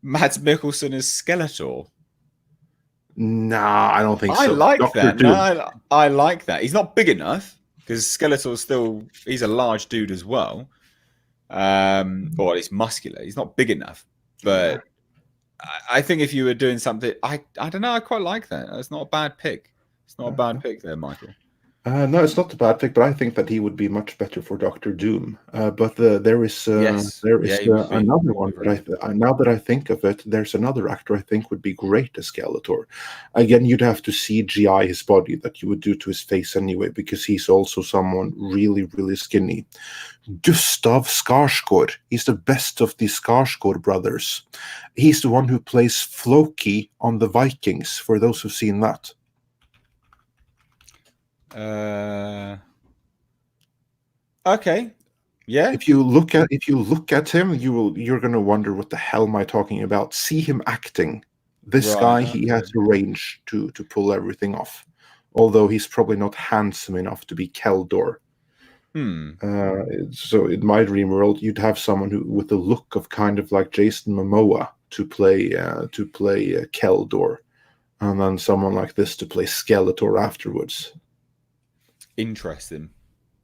Mads Mikkelsen as Skeletor. Nah, I don't think I so. like Doctor that. No, Doom. I like that. He's not big enough because Skeletor's still he's a large dude as well. Or he's muscular. He's not big enough. Yeah. But I think if you were doing something, I don't know. I quite like that. It's not a bad pick. It's not a bad pick there, Michael. No, it's not a bad pick, but I think that he would be much better for Doctor Doom. But there is Yes. Yeah, he would be. another He would be one very that good. now that I think of it, there's another actor I think would be great as Skeletor. Again, you'd have to CGI his body that you would do to his face anyway, because he's also someone really, really skinny. Gustav Skarsgård. He's the best of the Skarsgård brothers. He's the one who plays Floki on the Vikings. For those who've seen that. Okay. Yeah. If you look at him, you're gonna wonder what the hell am I talking about? See him acting. This Right. guy, he Okay. has the range to pull everything off. Although he's probably not handsome enough to be Keldor. Hmm. So in my dream world, you'd have someone who with the look of kind of like Jason Momoa to play Keldor, and then someone like this to play Skeletor afterwards. Interesting.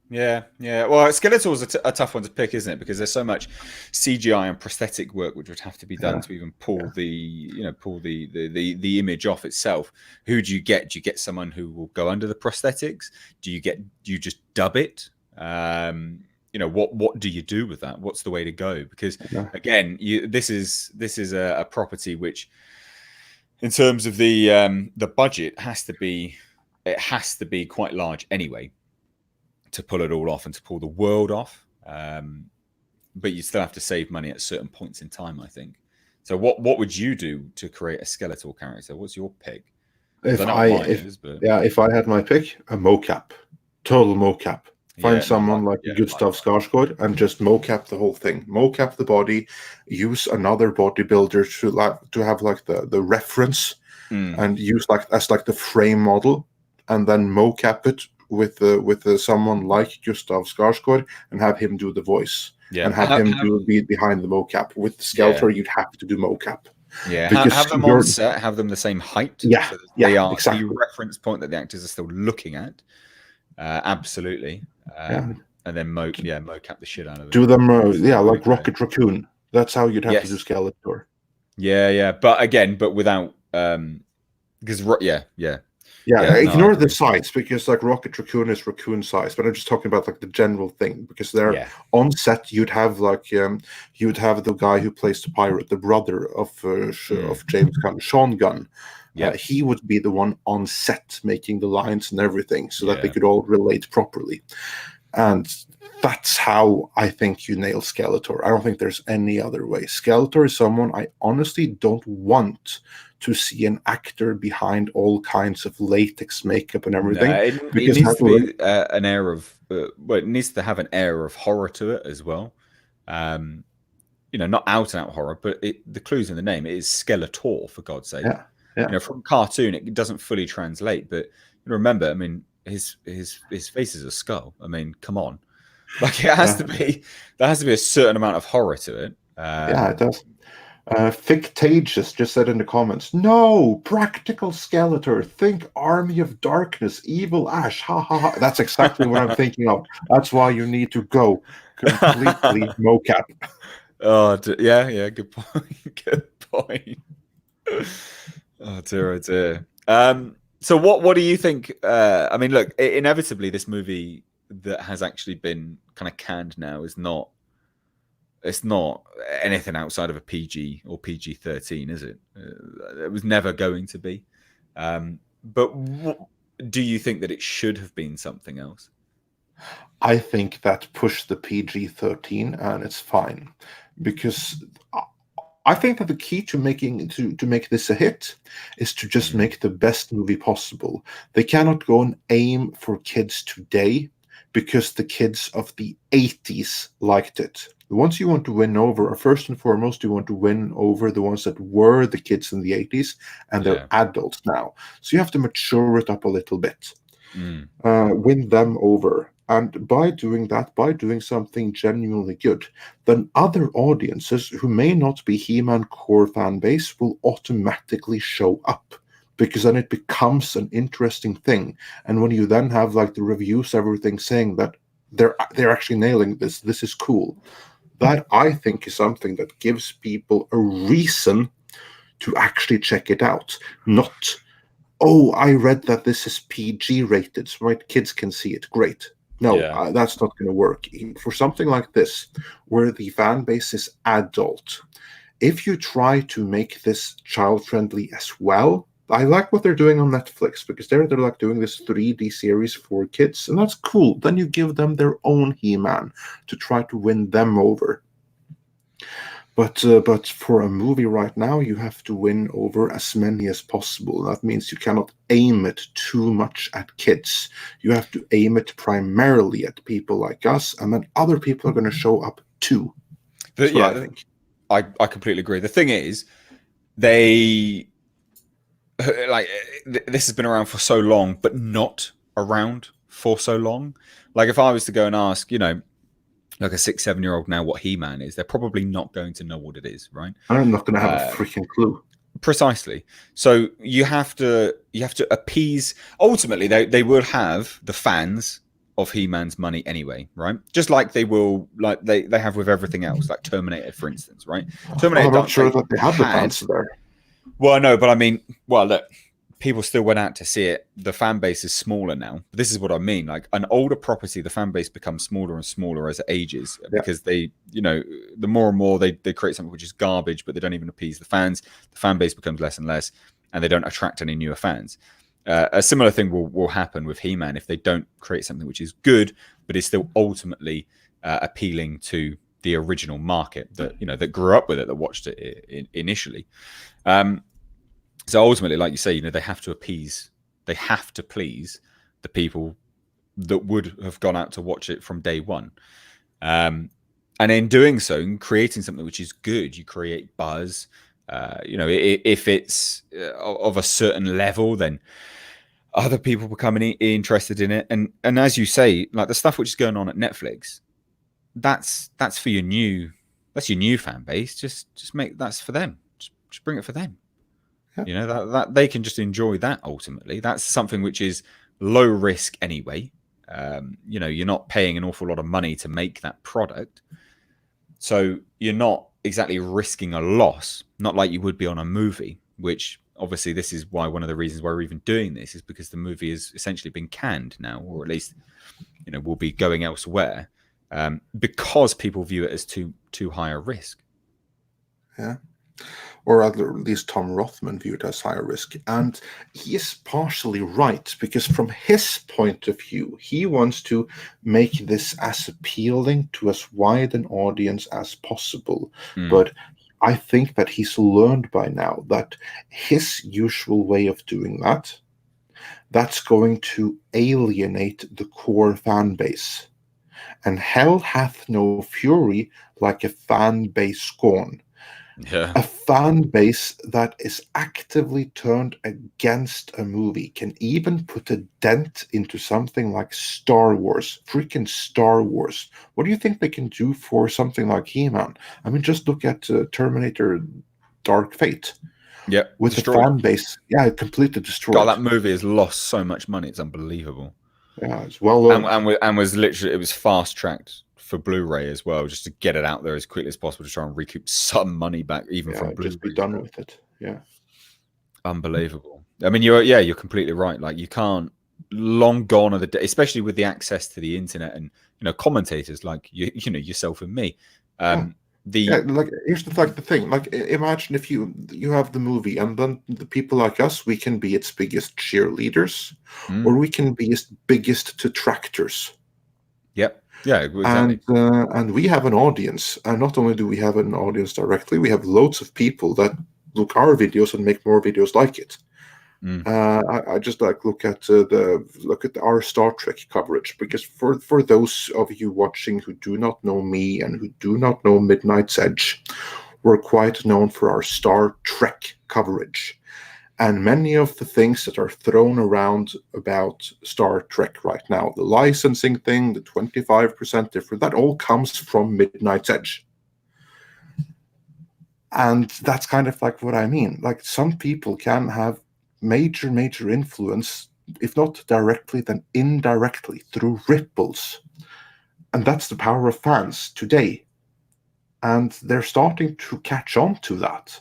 Yeah. Well, Skeletor's a tough one to pick, isn't it? Because there's so much CGI and prosthetic work which would have to be done Yeah, to even pull the image off itself. Who do you get? Do you get someone who will go under the prosthetics? Do you just dub it? What do you do with that? What's the way to go? Because yeah. again, this is a property which, in terms of the budget, has to be quite large anyway to pull it all off and to pull the world off. But you still have to save money at certain points in time, I think. So what would you do to create a Skeletor character? What's your pick? Because I know what mine is, but If I had my pick, a mocap, total mocap. Find yeah, no, someone like Gustav Skarsgård and just mocap the whole thing. Mocap the body. Use another bodybuilder to have like the reference, and use like as like the frame model, and then mocap it with someone like Gustav Skarsgård and have him do the voice. Yeah, And have him be behind the mocap. With Skeletor, you'd have to do mocap. Yeah, Because have them on set, have them the same height. Yeah, so they are exactly. the reference point that the actors are still looking at. Absolutely. And then mocap the shit out of it. Do them, like Rocket Raccoon. That's how you'd have to do Skeletor. Yeah, but without because Ignore the size, because like Rocket Raccoon is raccoon size, but I'm just talking about like the general thing, because they're on set. You'd have like the guy who plays the pirate, the brother of James Gunn, Sean Gunn. He would be the one on set making the lines and everything, so that they could all relate properly. And that's how I think you nail Skeletor. I don't think there's any other way. Skeletor is someone I honestly don't want to see an actor behind all kinds of latex makeup and everything. No, it needs to be an air of it needs to have an air of horror to it as well. Not out and out horror, but the clue's in the name. It is Skeletor, for God's sake. Yeah. From cartoon, it doesn't fully translate, but remember, I mean, his face is a skull. I mean, come on, like it has to be. There has to be a certain amount of horror to it. It does. Fictitious just said in the comments, no, practical Skeletor. Think Army of Darkness, Evil Ash. Ha ha ha. That's exactly what I'm thinking of. That's why you need to go completely mocap. Oh yeah. Good point. Good point. Oh dear. So what do you think? I mean, look, inevitably, this movie that has actually been kind of canned now is not. It's not anything outside of a PG or PG-13, is it? It was never going to be. But do you think that it should have been something else? I think that pushed the PG-13, and it's fine, because I think that the key to make this a hit is to just make the best movie possible. They cannot go and aim for kids today, because the kids of the 80s liked it. The ones you want to win over are, first and foremost, you want to win over the ones that were the kids in the 80s, and they're adults now. So you have to mature it up a little bit, win them over. And by doing that, by doing something genuinely good, then other audiences who may not be He-Man core fan base will automatically show up, because then it becomes an interesting thing. And when you then have like the reviews, everything saying that they're actually nailing this, this is cool, that I think is something that gives people a reason to actually check it out. Not, oh, I read that this is PG rated, so my kids can see it. Great. No, that's not going to work. For something like this, where the fan base is adult, if you try to make this child-friendly as well, I like what they're doing on Netflix, because they're like doing this 3D series for kids, and that's cool. Then you give them their own He-Man to try to win them over. But for a movie right now, you have to win over as many as possible. That means you cannot aim it too much at kids. You have to aim it primarily at people like us, and then other people are going to show up too. That's what I think. I completely agree. The thing is, they like this has been around for so long, but not around for so long. Like if I was to go and ask, like a 6-7-year-old now what He-Man is, they're probably not going to know what it is, right? I'm not going to have a freaking clue. Precisely. So you have to appease. Ultimately, they will have the fans of He-Man's money anyway, right? Just like they will, like they have with everything else, like Terminator, for instance, right? Terminator. I'm not sure that they have the fans there. Well, no, but I mean, well, look, people still went out to see it. The fan base is smaller now. This is what I mean. Like an older property, the fan base becomes smaller and smaller as it ages, because they, the more and more they create something which is garbage, but they don't even appease the fans. The fan base becomes less and less, and they don't attract any newer fans. A similar thing will happen with He-Man if they don't create something which is good, but is still ultimately appealing to the original market that that grew up with it, that watched it initially. So ultimately, like you say, they have to please the people that would have gone out to watch it from day one. And in doing so, in creating something which is good, you create buzz. If it's of a certain level, then other people become interested in it. And as you say, like the stuff which is going on at Netflix, that's for your new fan base. Just make that's for them. Just bring it for them. Yeah. That they can just enjoy that. Ultimately, that's something which is low risk anyway. You're not paying an awful lot of money to make that product, so you're not exactly risking a loss, not like you would be on a movie, which obviously this is why one of the reasons why we're even doing this is because the movie has essentially been canned now, or at least will be going elsewhere, because people view it as too high a risk. Yeah. Or at least Tom Rothman viewed as higher risk. And he is partially right, because from his point of view, he wants to make this as appealing to as wide an audience as possible. But I think that he's learned by now that his usual way of doing that's going to alienate the core fan base. And hell hath no fury like a fan base gone. Yeah. A fan base that is actively turned against a movie can even put a dent into something like Star Wars, freaking Star Wars. What do you think they can do for something like He-Man? I mean, just look at Terminator Dark Fate. Yeah, with destroyed. The fan base, completely destroyed. God, that movie has lost so much money; it's unbelievable. Yeah, it's well and was literally, it was fast tracked for Blu-ray as well, just to get it out there as quickly as possible to try and recoup some money back, even from Blu-ray. Just be done with it. Yeah, unbelievable. I mean, you're completely right. Like, you can't. Long gone are the day, especially with the access to the internet and commentators like yourself and me. Here's the thing. Like, imagine if you have the movie, and then the people like us, we can be its biggest cheerleaders, or we can be its biggest detractors. Yep. Yeah, exactly. And we have an audience, and not only do we have an audience directly, we have loads of people that look our videos and make more videos like it. Mm. I just like look at our Star Trek coverage, because for those of you watching who do not know me and who do not know Midnight's Edge, we're quite known for our Star Trek coverage. And many of the things that are thrown around about Star Trek right now, the licensing thing, the 25% different, that all comes from Midnight's Edge. And that's kind of like what I mean. Like, some people can have major influence, if not directly, then indirectly through ripples. And that's the power of fans today. And they're starting to catch on to that.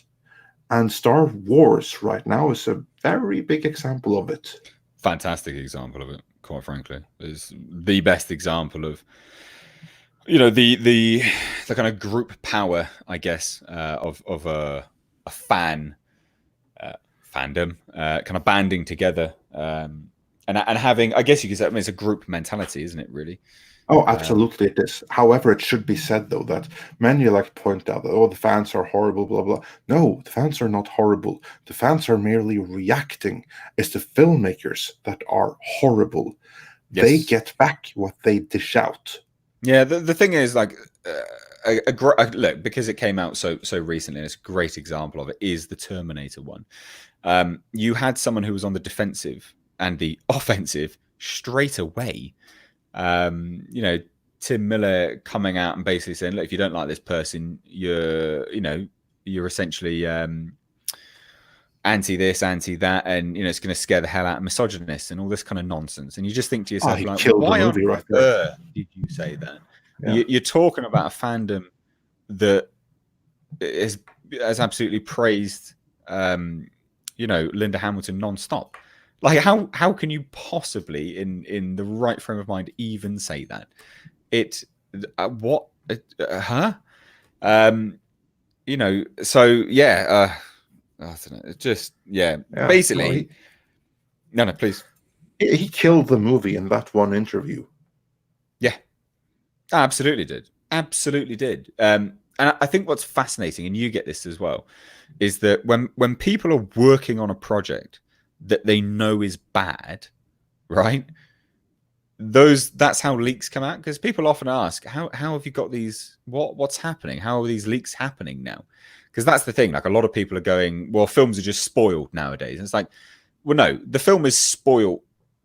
And Star Wars right now is a very big example of it. Fantastic example of it, quite frankly. Is the best example of, you know, the kind of group power, I guess, of a fan fandom, kind of banding together, and having, I guess you could say, I mean, it's a group mentality, isn't it? Really. Oh, absolutely it is. However, it should be said, though, that many like to point out that, oh, the fans are horrible, blah, blah. No, the fans are not horrible. The fans are merely reacting. It's the filmmakers that are horrible. Yes. They get back what they dish out. Yeah, the thing is, like, look, because it came out so recently, and it's a great example of it, is the Terminator one. You had someone who was on the defensive and the offensive straight away. You know, Tim Miller coming out and basically saying, look, if you don't like this person, you're essentially anti this, anti that, and it's going to scare the hell out of misogynists and all this kind of nonsense. And you just think to yourself, like, why on earth did you say that? Yeah. You're talking about a fandom that has absolutely praised Linda Hamilton nonstop. Like, how can you possibly, in the right frame of mind, even say that? So yeah, I don't know. It just basically. No, please. He killed the movie in that one interview. Yeah, absolutely did. And I think what's fascinating, and you get this as well, is that when people are working on a project that they know is bad, right? That's how leaks come out, because people often ask, how have you got these? What's happening? How are these leaks happening now? Because that's the thing. Like, a lot of people are going, well, films are just spoiled nowadays. And it's like, well, no, the film is spoiled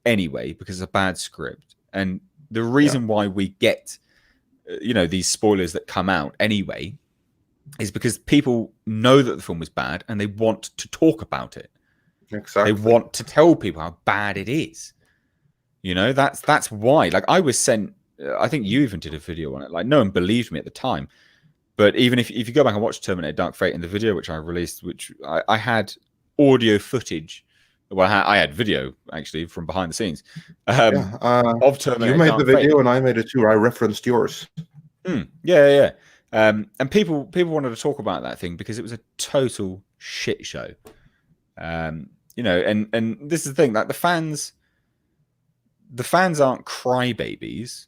anyway because it's a bad script. And the reason why we get, these spoilers that come out anyway is because people know that the film is bad and they want to talk about it. Exactly. They want to tell people how bad it is. That's why. Like, I was sent, I think you even did a video on it. Like, no one believed me at the time. But even if you go back and watch Terminator Dark Fate, in the video which I released, which I had audio footage. Well, I had video, actually, from behind the scenes of Terminator. You made the video and I made it too. I referenced yours. Yeah. And people wanted to talk about that thing because it was a total shit show. And this is the thing, like, the fans aren't crybabies.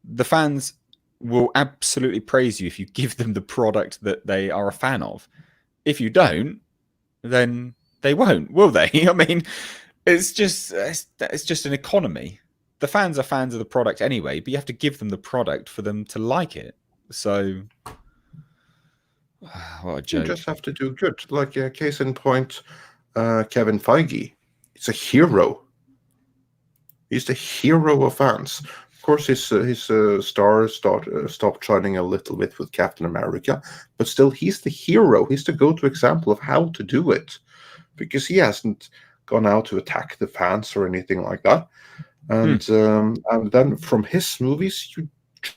The fans will absolutely praise you if you give them the product that they are a fan of. If you don't, then they won't, will they? I mean, it's just an economy. The fans are fans of the product anyway, but you have to give them the product for them to like it. So, what a joke. You just have to do good. Like, case in point, Kevin Feige. He's a hero. He's the hero of fans. Of course, his star stopped shining a little bit with Captain America, but still, he's the hero. He's the go-to example of how to do it, because he hasn't gone out to attack the fans or anything like that. And then from his movies, you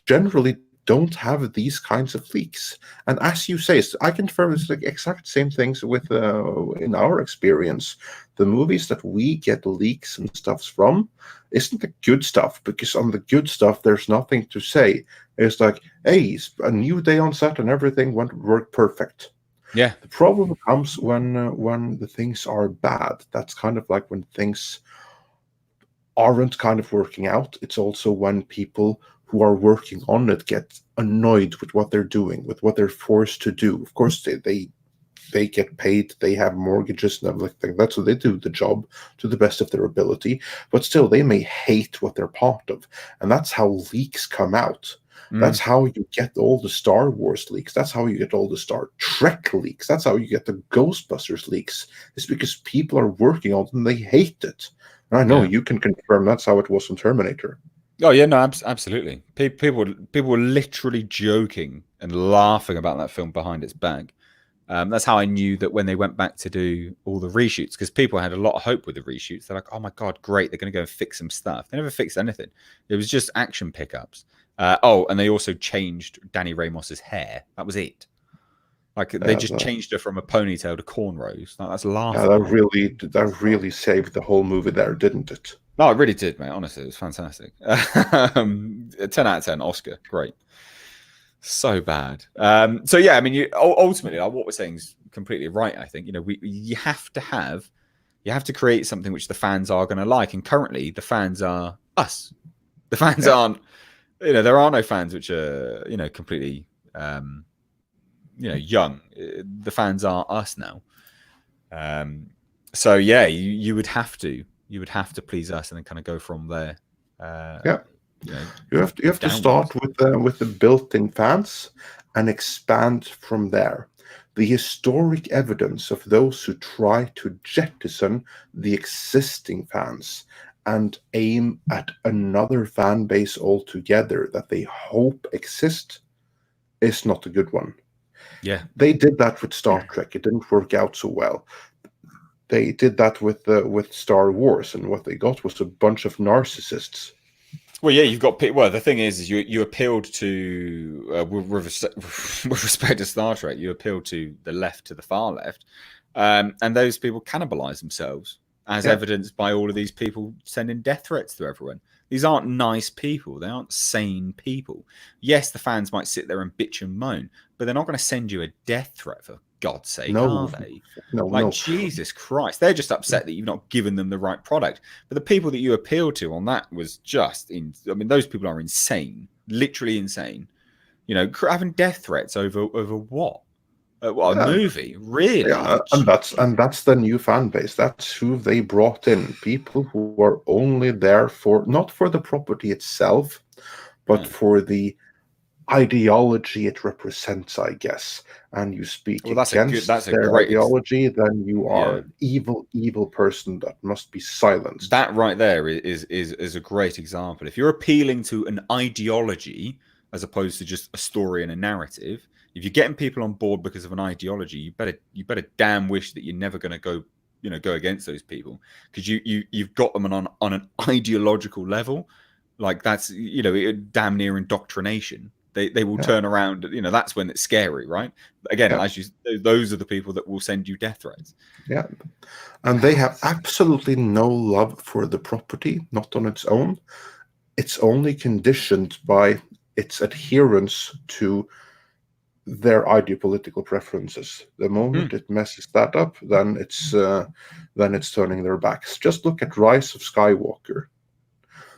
generally don't have these kinds of leaks. And as you say, I can confirm it's the exact same things with in our experience. The movies that we get leaks and stuff from isn't the good stuff, because on the good stuff there's nothing to say. It's like, hey, it's a new day on set and everything worked perfect. Yeah. The problem comes when the things are bad. That's kind of like when things aren't kind of working out. It's also when people who are working on it get annoyed with what they're doing, with what they're forced to do. Of course, they they get paid, they have mortgages and everything like that, so they do the job to the best of their ability. But still, they may hate what they're part of, and that's how leaks come out. That's how you get all the Star Wars leaks. That's how you get all the Star Trek leaks. That's how you get the Ghostbusters leaks. It's because people are working on them, they hate it. And I know you can confirm that's how it was on Terminator. Oh yeah, no, absolutely. People were literally joking and laughing about that film behind its back. That's how I knew that when they went back to do all the reshoots, because people had a lot of hope with the reshoots. They're like, "Oh my god, great! They're going to go and fix some stuff." They never fixed anything. It was just action pickups. And they also changed Danny Ramos's hair. That was it. Like they just changed her from a ponytail to cornrows. Like, that's laughable. That really saved the whole movie there, didn't it? No, it really did, mate. Honestly, it was fantastic. 10 out of 10, Oscar, great. So bad. So yeah, I mean, ultimately, what we're saying is completely right. I think you have to create something which the fans are going to like, and currently the fans are us. The fans aren't. There are no fans which are completely young. The fans are us now. So yeah, you would have to please us, and then kind of go from there. You have to start with the built-in fans and expand from there. The historic evidence of those who try to jettison the existing fans and aim at another fan base altogether that they hope exists is not a good one. Yeah, they did that with Star Trek. It didn't work out so well. They did that with Star Wars, and what they got was a bunch of narcissists. Well, yeah, you've got. Well, the thing is you appealed to with respect to Star Trek, you appealed to the left, to the far left, and those people cannibalize themselves, as evidenced by all of these people sending death threats to everyone. These aren't nice people. They aren't sane people. Yes, the fans might sit there and bitch and moan, but they're not going to send you a death threat, for God's sake, are they? No. Jesus Christ. They're just upset that you've not given them the right product. But the people that you appealed to on that was just those people are insane, literally insane. Having death threats over what? A movie, really? Yeah, and that's the new fan base. That's who they brought in. People who are only there not for the property itself, but for the ideology it represents, I guess. And you speak against their ideology, then you are an evil person that must be silenced. That right there is a great example. If you're appealing to an ideology as opposed to just a story and a narrative, if you're getting people on board because of an ideology, you better damn wish that you're never going to go against those people, because you've got them on an ideological level. Like that's damn near indoctrination. They will turn around. That's when it's scary, right? Again, those are the people that will send you death threats. Yeah, and they have absolutely no love for the property, not on its own. It's only conditioned by its adherence to their ideopolitical preferences. The moment it messes that up, then it's turning their backs. Just look at Rise of Skywalker.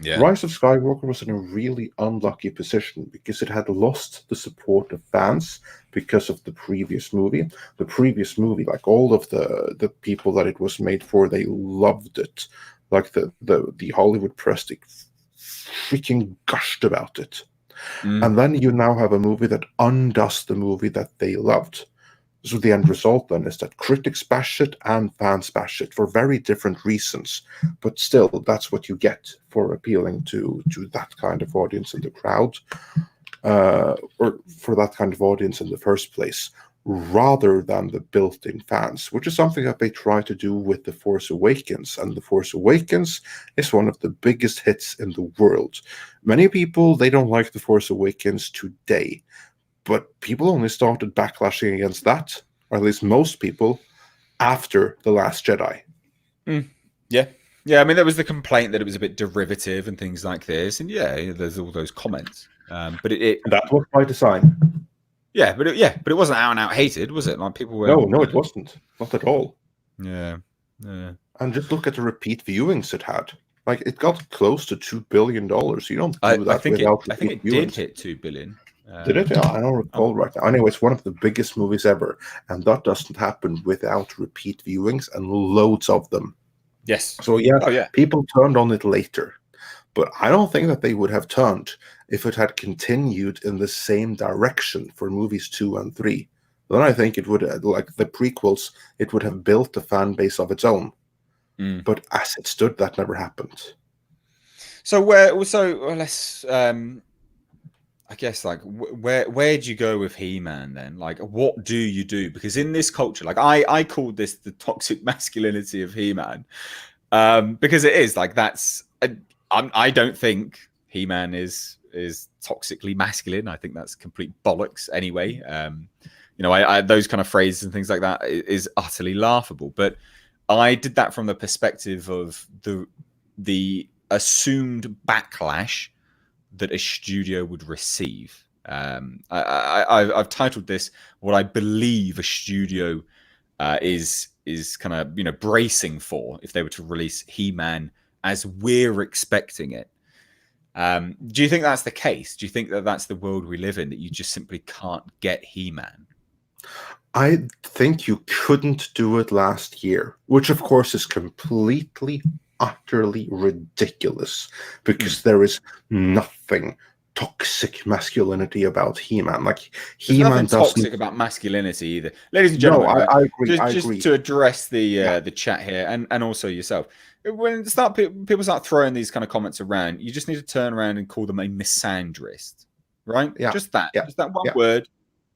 Yeah. Rise of Skywalker was in a really unlucky position because it had lost the support of fans because of the previous movie. The previous movie, like all of the people that it was made for, they loved it. Like the Hollywood press, they freaking gushed about it. And then you now have a movie that undoes the movie that they loved. So the end result then is that critics bash it and fans bash it for very different reasons. But still, that's what you get for appealing to that kind of audience in the crowd, or for that kind of audience in the first place, rather than the built-in fans, which is something that they try to do with The Force Awakens. And The Force Awakens is one of the biggest hits in the world. Many people, they don't like The Force Awakens today, but people only started backlashing against that, or at least most people, after The Last Jedi. Yeah. I mean, there was the complaint that it was a bit derivative and things like this, and there's all those comments. But that was by design. Yeah, but it wasn't out and out hated, was it? Like people were. No, it wasn't. Not at all. Yeah. And just look at the repeat viewings it had. Like it got close to $2 billion. You don't do that without. I think it did hit $2 billion. Did it? I don't recall right now. Anyway, it's one of the biggest movies ever, and that doesn't happen without repeat viewings and loads of them. Yes. So yeah, Oh yeah. people turned on it later, but I don't think that they would have turned if it had continued in the same direction for movies 2 and 3. Then I think it would, like the prequels, it would have built a fan base of its own. But as it stood, that never happened. So let's I guess like where'd you go with He-Man then? Like what do you do? Because in this culture, like I called this the toxic masculinity of He-Man. Because it is like I don't think He-Man is toxically masculine. I think that's complete bollocks anyway. I those kind of phrases and things like that is utterly laughable. But I did that from the perspective of the assumed backlash that a studio would receive. I've titled this what I believe a studio is kind of bracing for if they were to release He-Man as we're expecting it. Do you think that's the case? Do you think that that's the world we live in, that you just simply can't get He-Man? I think you couldn't do it last year, which of course is completely, utterly ridiculous because there is nothing toxic masculinity about He-Man. Like There's He-Man nothing doesn't. toxic about masculinity either, ladies and No, gentlemen. Right? I agree. Just to address the chat here and also yourself, when people start throwing these kind of comments around, you just need to turn around and call them a misandrist, right? Yeah. Just that one Yeah. word,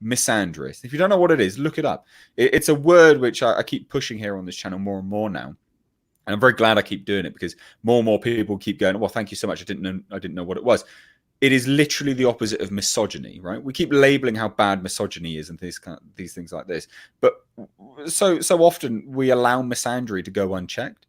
misandrist. If you don't know what it is, look it up. It's a word which I keep pushing here on this channel more and more now. And I'm very glad I keep doing it because more and more people keep going, well, thank you so much. I didn't know what it was. It is literally the opposite of misogyny, right? We keep labeling how bad misogyny is and these things like this. But so often we allow misandry to go unchecked.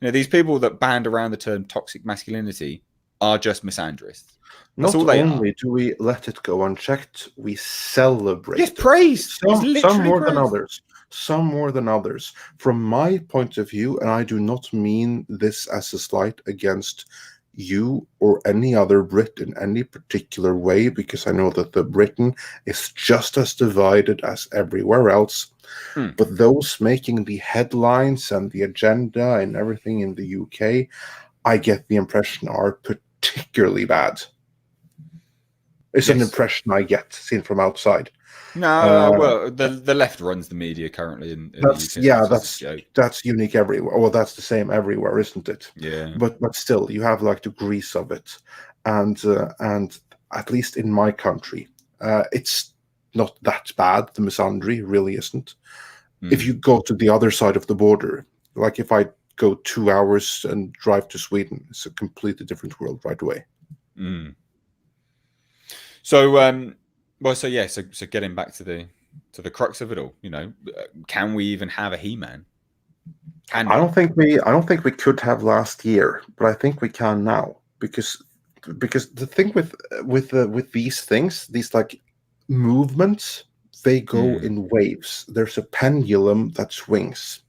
These people that band around the term toxic masculinity are just misandrists. That's Not all they only are. do we let it go unchecked, we celebrate It's it. praised. It's literally Some more than praised. others. Some more than others. From my point of view, and I do not mean this as a slight against you or any other Brit in any particular way, because I know that the Britain is just as divided as everywhere else. But those making the headlines and the agenda and everything in the UK, I get the impression are particularly bad. It's an impression I get seen from outside. No, well, the left runs the media currently in the UK. That's unique everywhere. Well, that's the same everywhere, isn't it? Yeah. But still, you have like the grease of it, and at least in my country, it's not that bad. The misandry really isn't. If you go to the other side of the border, like if I go 2 hours and drive to Sweden, it's a completely different world right away. So, so getting back to the crux of it all, can we even have a He-Man? I don't think we could have last year, but I think we can now because the thing with these things, these like movements, they go in waves. There's a pendulum that swings.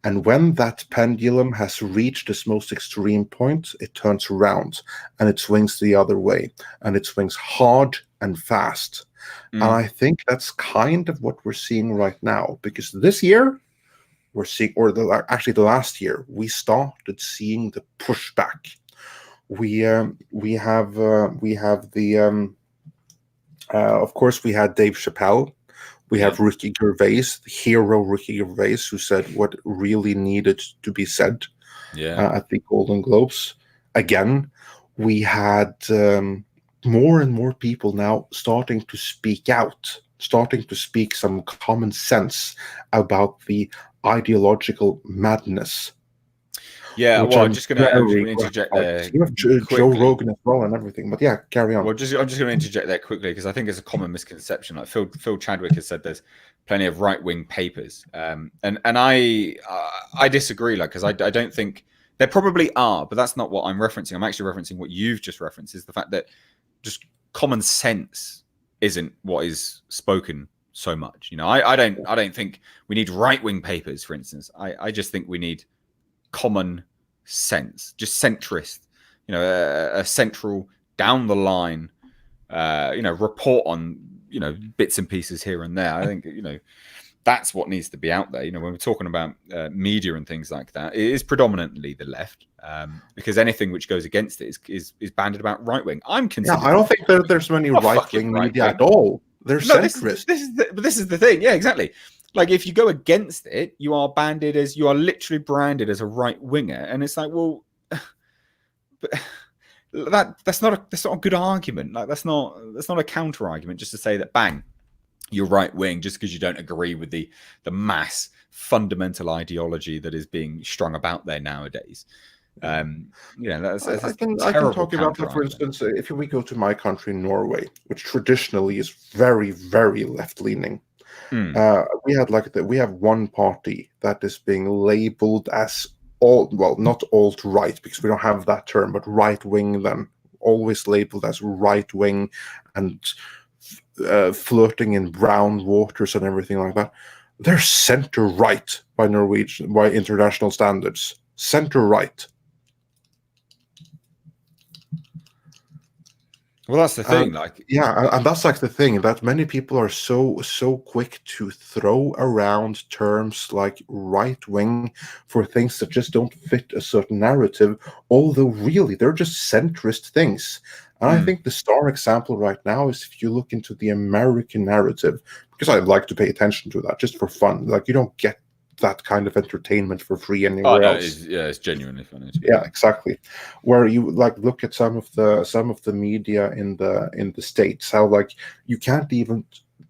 And when that pendulum has reached its most extreme point, it turns around and it swings the other way. And it swings hard and fast. And I think that's kind of what we're seeing right now. Because this year, we're seeing, actually the last year, we started seeing the pushback. We have the of course we had Dave Chappelle. We have Ricky Gervais, the hero Ricky Gervais, who said what really needed to be said at the Golden Globes. Again, we had more and more people now starting to speak out, starting to speak some common sense about the ideological madness. Yeah, well, I'm just going to interject there. You have Joe Rogan as well and everything, but yeah, carry on. Well, I'm just going to interject there quickly because I think it's a common misconception. Like Phil Chadwick has said, there's plenty of right-wing papers, and I disagree. Like, because I don't think there probably are, but that's not what I'm referencing. I'm actually referencing what you've just referenced, is the fact that just common sense isn't what is spoken so much. I don't think we need right-wing papers, for instance. I just think we need common sense, just centrist, a central down the line report on, bits and pieces here and there. I think, that's what needs to be out there. When we're talking about media and things like that, it is predominantly the left, because anything which goes against it is banded about right wing. I'm considered. Yeah, I don't think there's many right wing media at all. They're centrist. This is the thing. Yeah, exactly. Like, if you go against it, you are literally branded as a right winger, and it's like, well, but that's not a good argument. Like, that's not a counter argument just to say that bang, you're right wing just because you don't agree with the mass fundamental ideology that is being strung about there nowadays. That's I can talk about that. For instance, if we go to my country, Norway, which traditionally is very, very left leaning, we have one party that is being labeled as not alt right, because we don't have that term, but right wing. Then always labeled as right wing and flirting in brown waters and everything like that. They're center right by international standards. Center right. Well, that's the thing. And that's like the thing, that many people are so quick to throw around terms like right wing for things that just don't fit a certain narrative, although really they're just centrist things. And I think the star example right now is if you look into the American narrative, because I like to pay attention to that just for fun. Like, you don't get that kind of entertainment for free anywhere else. It's genuinely funny. Yeah, exactly. Where you look at some of the media in the States, how you can't even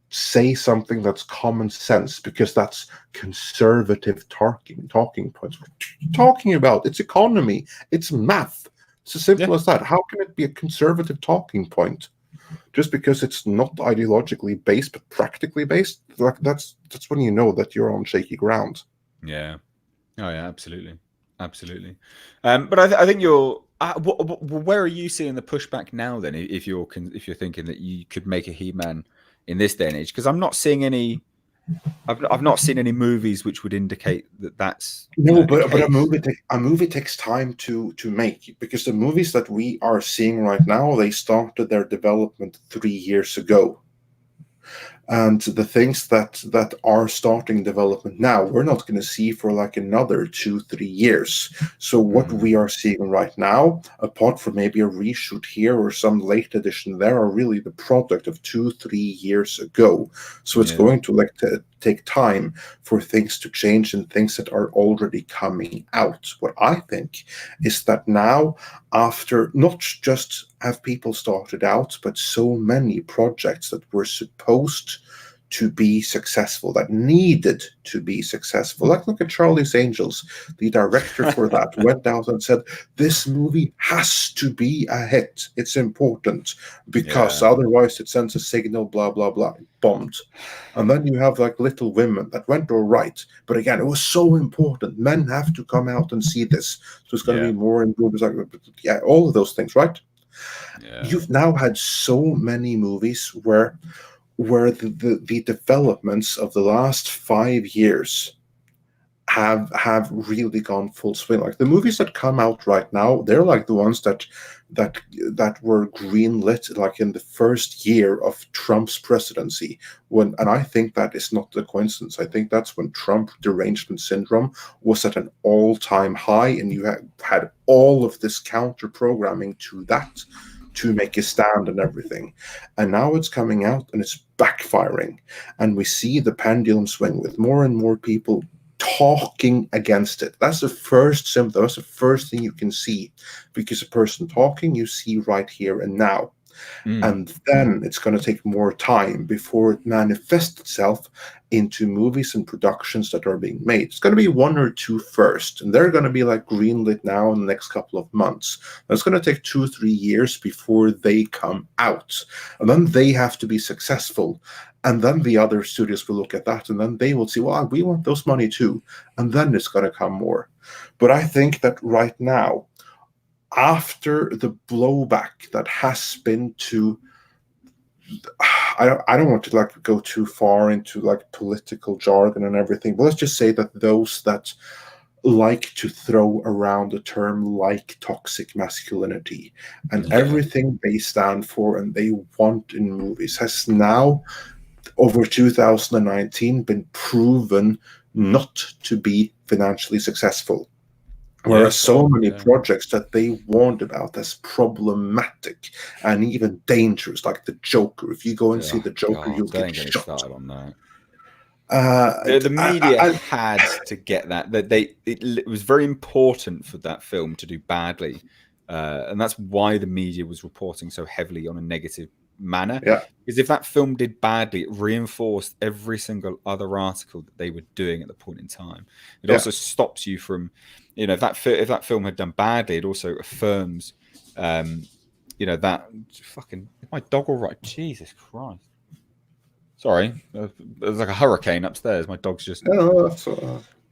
say something that's common sense because that's conservative talking points. What are you talking about? It's economy, it's math. It's as simple as that. How can it be a conservative talking point just because it's not ideologically based but practically based? Like, that's when you know that you're on shaky ground. Yeah. Oh yeah, absolutely. But I think you're. Where are you seeing the pushback now? Then, if you're thinking that you could make a He-Man in this day and age, because I'm not seeing any. I've not seen any movies which would indicate that that's but a movie takes time to make, because the movies that we are seeing right now, they started their development 3 years ago. And the things that are starting development now, we're not going to see for another 2-3 years. So what we are seeing right now, apart from maybe a reshoot here or some late edition there, are really the product of 2-3 years ago. So it's going to take time for things to change and things that are already coming out. What I think is that now, after not just have people started out, but so many projects that were supposed to be successful, that needed to be successful. Look at Charlie's Angels. The director for that went out and said, this movie has to be a hit. It's important because otherwise it sends a signal, blah, blah, blah. It bombed. And then you have Little Women that went all right. But again, it was so important. Men have to come out and see this. So it's going to be more important. All of those things, right? Yeah. You've now had so many movies where the developments of the last 5 years have really gone full swing. Like, the movies that come out right now, they're like the ones that were greenlit in the first year of Trump's presidency. And I think that is not a coincidence. I think that's when Trump derangement syndrome was at an all-time high, and you had all of this counter programming to that to make a stand and everything. And now it's coming out and it's backfiring. And we see the pendulum swing with more and more people talking against it. That's the first symptom. That's the first thing you can see, because a person talking, you see right here and now. And then it's going to take more time before it manifests itself into movies and productions that are being made. It's going to be 1 or 2 first, and they're going to be greenlit now in the next couple of months. It's going to take 2-3 years before they come out, and then they have to be successful. And then the other studios will look at that, and then they will see, well, we want those money too. And then it's going to come more. But I think that right now, after the blowback that has been to, I don't want to go too far into political jargon and everything, but let's just say that those that like to throw around a term like toxic masculinity, and Yeah. everything they stand for and they want in movies has now, over 2019, been proven not to be financially successful. Yeah, Whereas so sure. many Yeah. projects that they warned about as problematic and even dangerous, like the Joker. If you go and see Oh the Joker, God, you'll get don't get me shot. started on that. Uh, The media I, had to get that it was very important for that film to do badly, and that's why the media was reporting so heavily on a negative manner. yeah, Because if that film did badly, it reinforced every single other article that they were doing at the point in time. It yeah. also stops you from, if that film had done badly, it also affirms, that fucking, is my dog all right? Jesus Christ. Sorry, there's like a hurricane upstairs. My dog's just Yeah, no,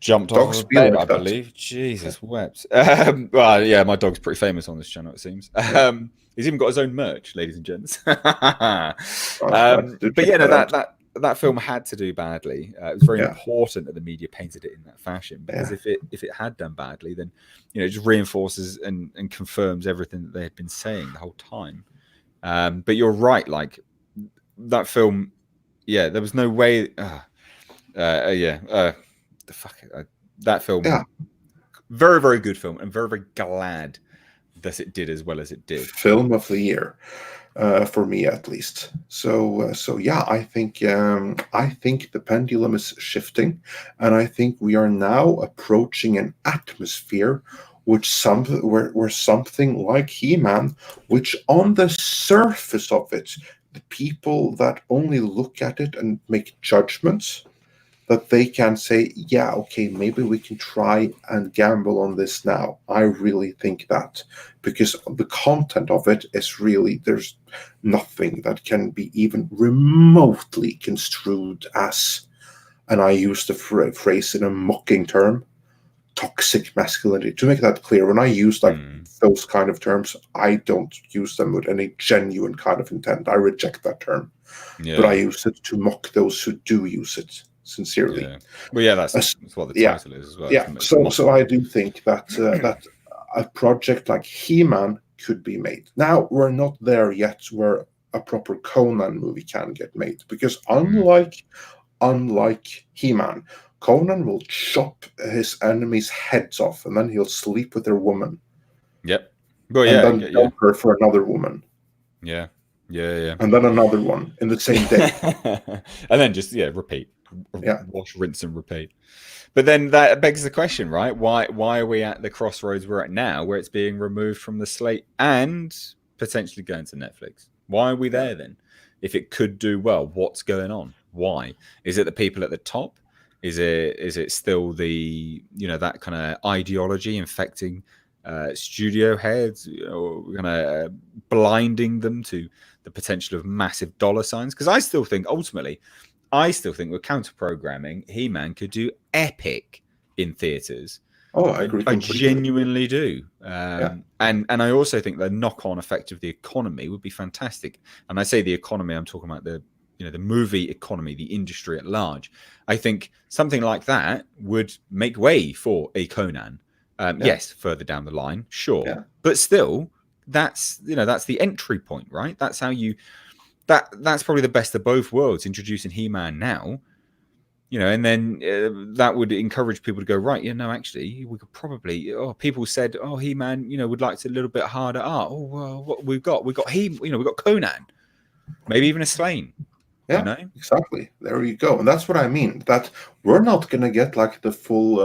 jumped off of dogs a feel bed, I like that. believe. Yeah, Jesus wept. Well, yeah, my dog's pretty famous on this channel, it seems. yeah. He's even got his own merch, ladies and gents. I'd do But check yeah, no, that out. that film had to do badly. It was very Yeah, important that the media painted it in that fashion, because yeah, if it had done badly, then it just reinforces and confirms everything that they had been saying the whole time. But you're right, like that film. Yeah, there was no way. The fuck that film. yeah. Very, very good film, and very, very glad that it did as well as it did. Film of the year, for me at least. So yeah, I think the pendulum is shifting, and I think we are now approaching an atmosphere where something like He-Man, which on the surface of it, the people that only look at it and make judgments, that they can say, yeah, okay, maybe we can try and gamble on this now. I really think that, because the content of it is really, there's nothing that can be even remotely construed as, and I use the phrase in a mocking term, toxic masculinity. To make that clear, when I use like those kind of terms, I don't use them with any genuine kind of intent. I reject that term, but I Yeah, use it to mock those who do use it sincerely. yeah. Well, yeah, that's As- what the yeah, title is as well. yeah. It's a So mockery. I do think that that a project like He-Man could be made. Now we're not there yet where a proper Conan movie can get made, because unlike He-Man, Conan will chop his enemies' heads off, and then he'll sleep with their woman, Yep. Well, and yeah, then yeah, dump her for another woman, yeah, yeah, and then another one in the same day. yeah. And then just repeat, Yeah. wash, rinse, and repeat. But then that begs the question, right? Why are we at the crossroads we're at now, where it's being removed from the slate and potentially going to Netflix? Why are we Yeah. there then? If it could do well, what's going on? Why? Is it the people at the top? Is it still the that kind of ideology infecting studio heads, kind of blinding them to the potential of massive dollar signs? Because I still think with counter programming, He Man could do epic in theaters. Oh, I agree I completely. genuinely do, Yeah. and I also think the knock-on effect of the economy would be fantastic. And I say the economy, I'm talking about the movie economy, the industry at large. I think something like that would make way for a Conan. Yeah. Yes, further down the line, sure, Yeah. but still, that's the entry point, right? That's how you that's probably the best of both worlds. Introducing He-Man now, and then that would encourage people to go, right, actually, we could probably. Oh, people said, oh, He-Man, would like to a little bit harder art. Oh, well, what we've got we've got Conan, maybe even a Slain. Yeah, exactly. There you go, and that's what I mean. That we're not going to get like the full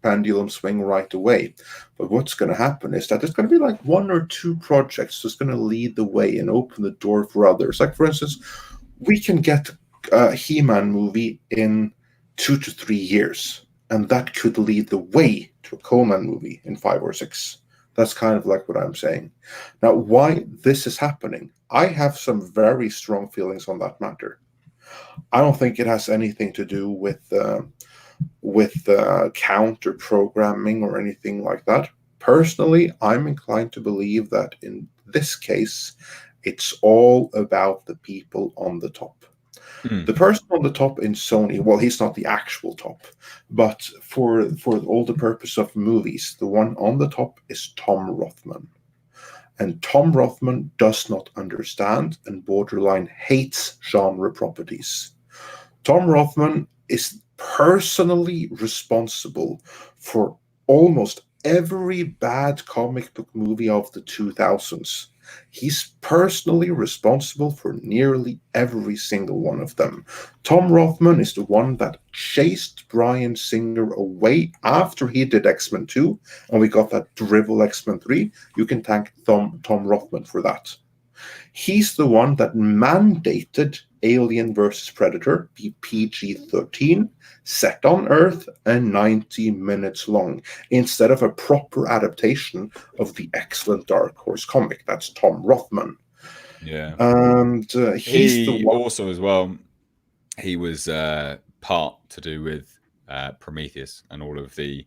pendulum swing right away, but what's going to happen is that there's going to be like one or two projects that's going to lead the way and open the door for others. Like for instance, we can get a He-Man movie in 2 to 3 years, and that could lead the way to a Conan movie in 5 or 6. That's kind of like what I'm saying. Now, why this is happening, I have some very strong feelings on that matter. I don't think it has anything to do with counter programming or anything like that. Personally, I'm inclined to believe that in this case, it's all about the people on the top. Mm. The person on the top in Sony, well, he's not the actual top, but for all the purpose of movies, the one on the top is Tom Rothman. And Tom Rothman does not understand and borderline hates genre properties. Tom Rothman is personally responsible for almost every bad comic book movie of the 2000s. He's personally responsible for nearly every single one of them. Tom Rothman is the one that chased Bryan Singer away after he did X-Men 2, and we got that drivel X-Men 3. You can thank Tom Rothman for that. He's the one that mandated Alien vs. Predator be PG-13, set on Earth, and 90 minutes long, instead of a proper adaptation of the excellent Dark Horse comic. That's Tom Rothman. Yeah. And he's the He one. also, as well, he was part to do with Prometheus and all of the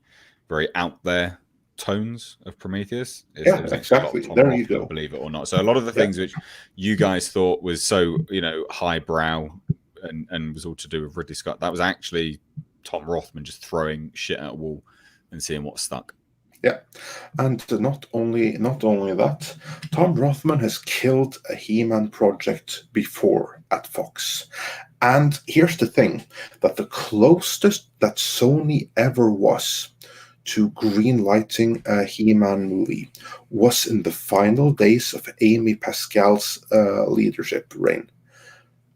very out there tones of Prometheus. Yeah, It was actually a lot of exactly. Tom There you Rothman, go. believe it or not. So a lot of the Yeah. things which you guys thought was so, highbrow and was all to do with Ridley Scott, that was actually Tom Rothman just throwing shit at a wall and seeing what stuck. Yeah, and not only that, Tom Rothman has killed a He-Man project before at Fox. And here's the thing, that the closest that Sony ever was to greenlighting a He-Man movie was in the final days of Amy Pascal's leadership reign.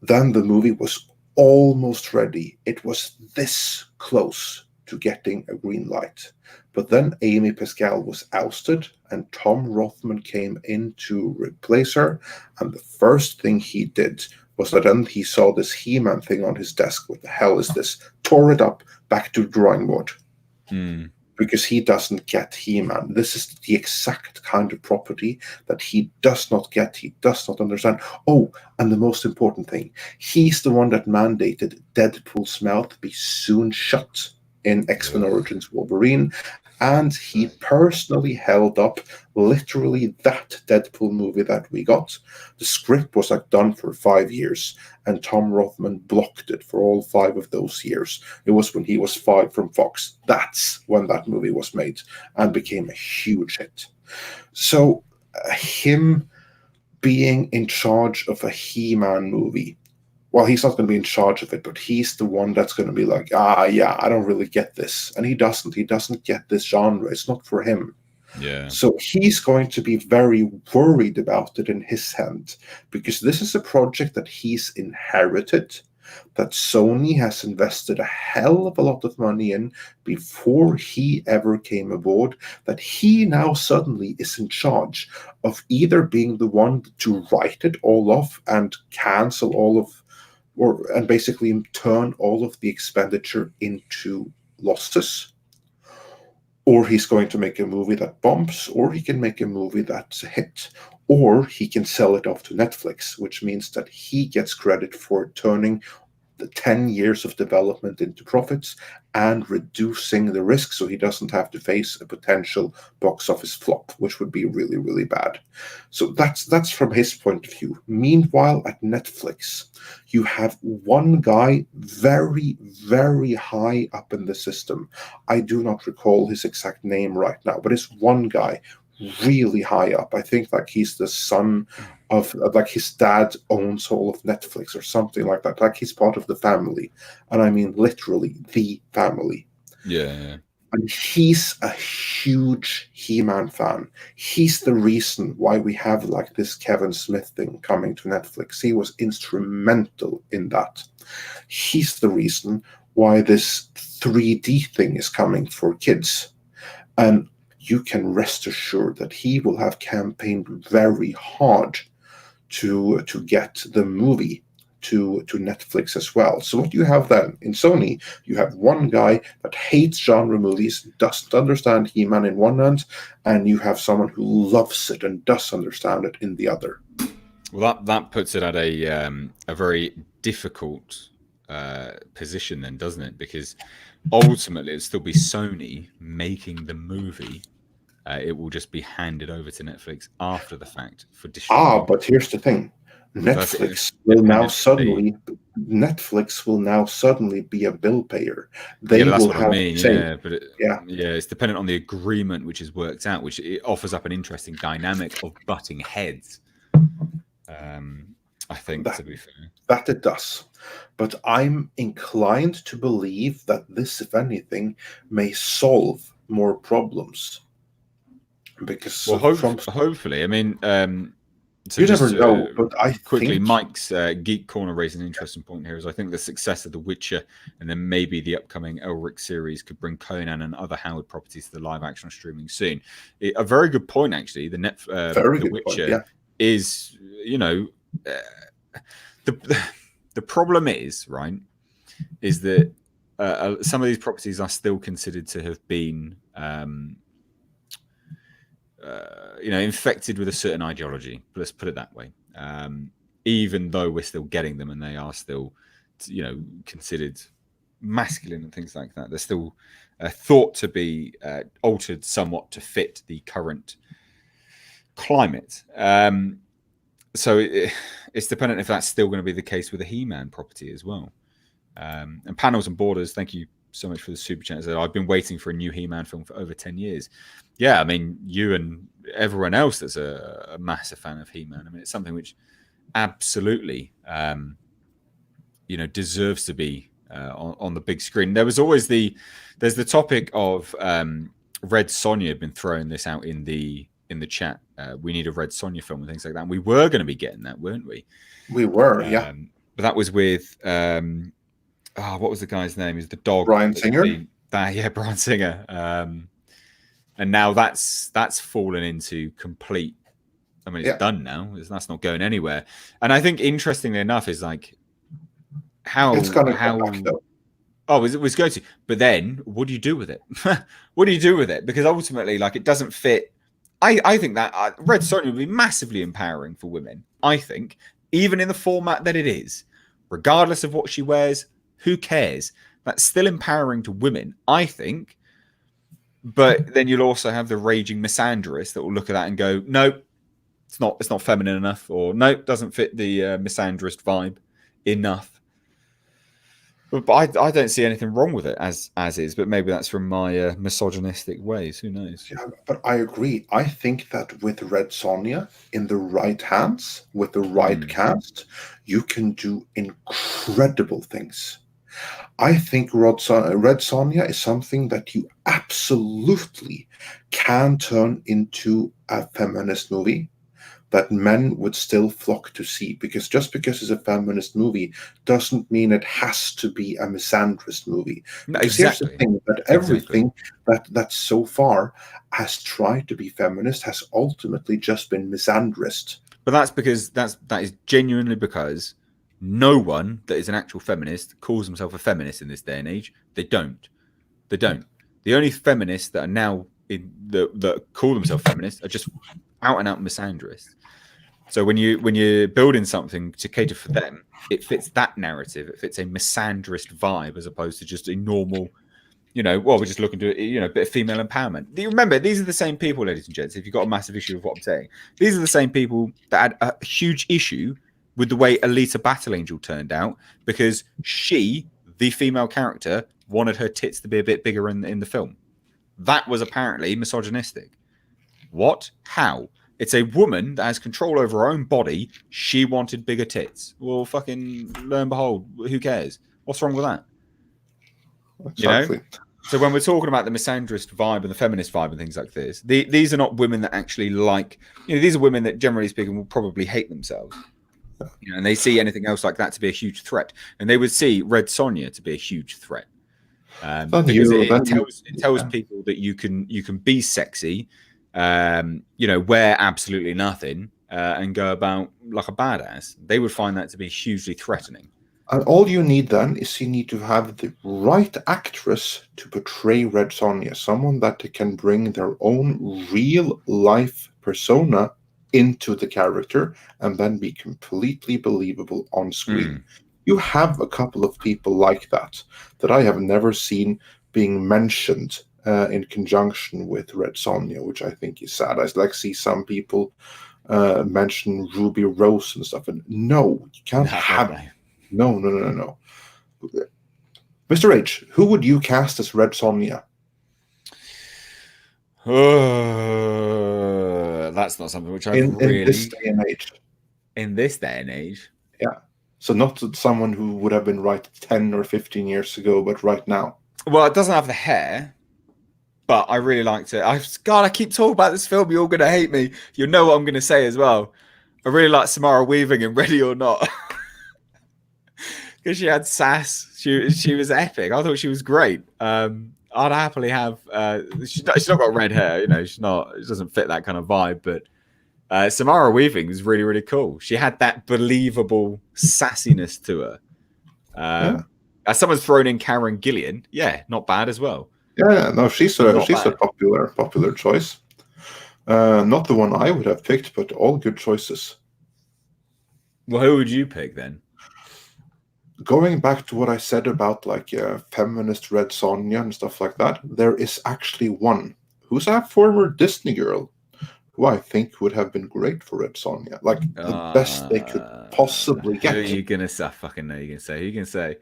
Then the movie was almost ready. It was this close to getting a green light. But then Amy Pascal was ousted and Tom Rothman came in to replace her. And the first thing he did was that then he saw this He-Man thing on his desk. What the hell is this? Tore it up, back to the drawing board. Mm. Because he doesn't get He-Man. This is the exact kind of property that he does not get, he does not understand. Oh, and the most important thing, he's the one that mandated Deadpool's mouth be soon shut in X-Men Origins Wolverine, and he personally held up literally that Deadpool movie that we got. The script was like done for 5 years, and Tom Rothman blocked it for all 5 of those years. It was when he was fired from Fox. That's when that movie was made and became a huge hit. So him being in charge of a He-Man movie, well, he's not going to be in charge of it, but he's the one that's going to be like, yeah, I don't really get this. And he doesn't get this genre. It's not for him. Yeah. So he's going to be very worried about it in his hand, because this is a project that he's inherited, that Sony has invested a hell of a lot of money in before he ever came aboard, that he now suddenly is in charge of either being the one to write it all off and cancel all of, and basically turn all of the expenditure into losses, or he's going to make a movie that bombs, or he can make a movie that's a hit, or he can sell it off to Netflix, which means that he gets credit for turning the 10 years of development into profits and reducing the risk so he doesn't have to face a potential box office flop, which would be really, really bad. So that's from his point of view. Meanwhile, at Netflix, you have one guy very, very high up in the system. I do not recall his exact name right now, but it's one guy really high up. I think like he's the son of, like his dad owns all of Netflix or something like that. Like he's part of the family, and I mean literally the family. Yeah. And he's a huge He-Man fan. He's the reason why we have like this Kevin Smith thing coming to Netflix. He was instrumental in that. He's the reason why this 3D thing is coming for kids. And you can rest assured that he will have campaigned very hard to get the movie to Netflix as well. So what you have then in Sony, you have one guy that hates genre movies, doesn't understand He-Man in one hand, and you have someone who loves it and does understand it in the other. Well, that puts it at a very difficult position, then, doesn't it? Because ultimately, it'd still be Sony making the movie it will just be handed over to Netflix after the fact for distribution. But here's the thing. That's Netflix independently. will now suddenly be a bill payer. Yeah, They but that's will what I have mean. to say, Yeah, but yeah, it's dependent on the agreement which is worked out, which it offers up an interesting dynamic of butting heads. I think, to be fair, that it does. But I'm inclined to believe that this, if anything, may solve more problems. Because hopefully, I mean, so you just never know, but I quickly, think Mike's Geek Corner raised an interesting point here. Is I think the success of The Witcher and then maybe the upcoming Elric series could bring Conan and other Howard properties to the live action streaming soon. A very good point, actually. The Witcher is, the problem is that some of these properties are still considered to have been infected with a certain ideology. Let's put it that way. Even though we're still getting them and they are still, considered masculine and things like that, they're still thought to be altered somewhat to fit the current climate. So it's dependent if that's still going to be the case with the He-Man property as well. And Panels and Borders, thank you so much for the super chat. I've been waiting for a new He-Man film for over 10 years. Yeah, I mean, you and everyone else that's a massive fan of He-Man. I mean, it's something which absolutely, deserves to be on the big screen. There's the topic of Red Sonja had been throwing this out in the chat. We need a Red Sonja film and things like that. And we were going to be getting that, weren't we? We were, yeah. But that was with what was the guy's name? Is the dog Bryan Singer? Bryan Singer. And now that's fallen into complete. I mean, it's done now. That's not going anywhere. And I think, interestingly enough, is like how it's going to come back, though. Oh, it was going to. But then, what do you do with it? What do you do with it? Because ultimately, like, it doesn't fit. I think that Red Sonja would be massively empowering for women. I think, even in the format that it is, regardless of what she wears, who cares? That's still empowering to women, I think. But then you'll also have the raging misandrist that will look at that and go, "No, it's not feminine enough," or "No, it doesn't fit the misandrist vibe enough." But I don't see anything wrong with it as is. But maybe that's from my misogynistic ways. Who knows? Yeah, but I agree. I think that with Red Sonja in the right hands, with the right cast, you can do incredible things. I think Red Sonja is something that you absolutely can turn into a feminist movie that men would still flock to see, because just because it's a feminist movie doesn't mean it has to be a misandrist movie. No, because exactly. Here's the thing, that everything that so far has tried to be feminist has ultimately just been misandrist. But that's because that is genuinely because no one that is an actual feminist calls himself a feminist in this day and age. They don't. The only feminists that are now that call themselves feminists are just out and out misandrists. So when you're building something to cater for them, it fits that narrative. It fits a misandrist vibe as opposed to just a normal, we're just looking to, a bit of female empowerment. Remember, these are the same people, ladies and gents. If you've got a massive issue with what I'm saying, these are the same people that had a huge issue with the way Alita Battle Angel turned out, because she, the female character, wanted her tits to be a bit bigger in the film. That was apparently misogynistic. What? How? It's a woman that has control over her own body. She wanted bigger tits. Well, fucking lo and behold, who cares? What's wrong with that? Exactly. So when we're talking about the misandrist vibe and the feminist vibe and things like this, these are not women that actually like. These are women that, generally speaking, will probably hate themselves. And they see anything else like that to be a huge threat, and they would see Red Sonja to be a huge threat. Because it tells people that you can be sexy, wear absolutely nothing, and go about like a badass. They would find that to be hugely threatening. And all you need then is you need to have the right actress to portray Red Sonja, someone that can bring their own real life persona into the character and then be completely believable on screen. You have a couple of people like that I have never seen being mentioned in conjunction with Red Sonja, which I think is sad. I like see some people mention Ruby Rose and stuff, and no, you can't have it. No. Mr. H, who would you cast as Red Sonja? That's not something which I in really this day and age. In this day and age, yeah. So not someone who would have been right 10 or 15 years ago, but right now. Well, it doesn't have the hair, but I really liked it. I keep talking about this film. You're all going to hate me. You know what I'm going to say as well. I really like Samara Weaving in Ready or Not. Because she had sass. She was epic. I thought she was great. I'd happily have... she's not got red hair. You know, she doesn't fit that kind of vibe, but Samara Weaving is really, really cool. She had that believable sassiness to her. As someone's thrown in Karen Gillian, not bad as well. Yeah, no, she's a popular choice. Not the one I would have picked, but all good choices. Well, who would you pick then? Going back to what I said about like feminist Red Sonja and stuff like that, there is actually one who's a former Disney girl who I think would have been great for Red Sonja. Like the best they could possibly get. Who are you going to say? I fucking know you're going to say. Who are you going to say?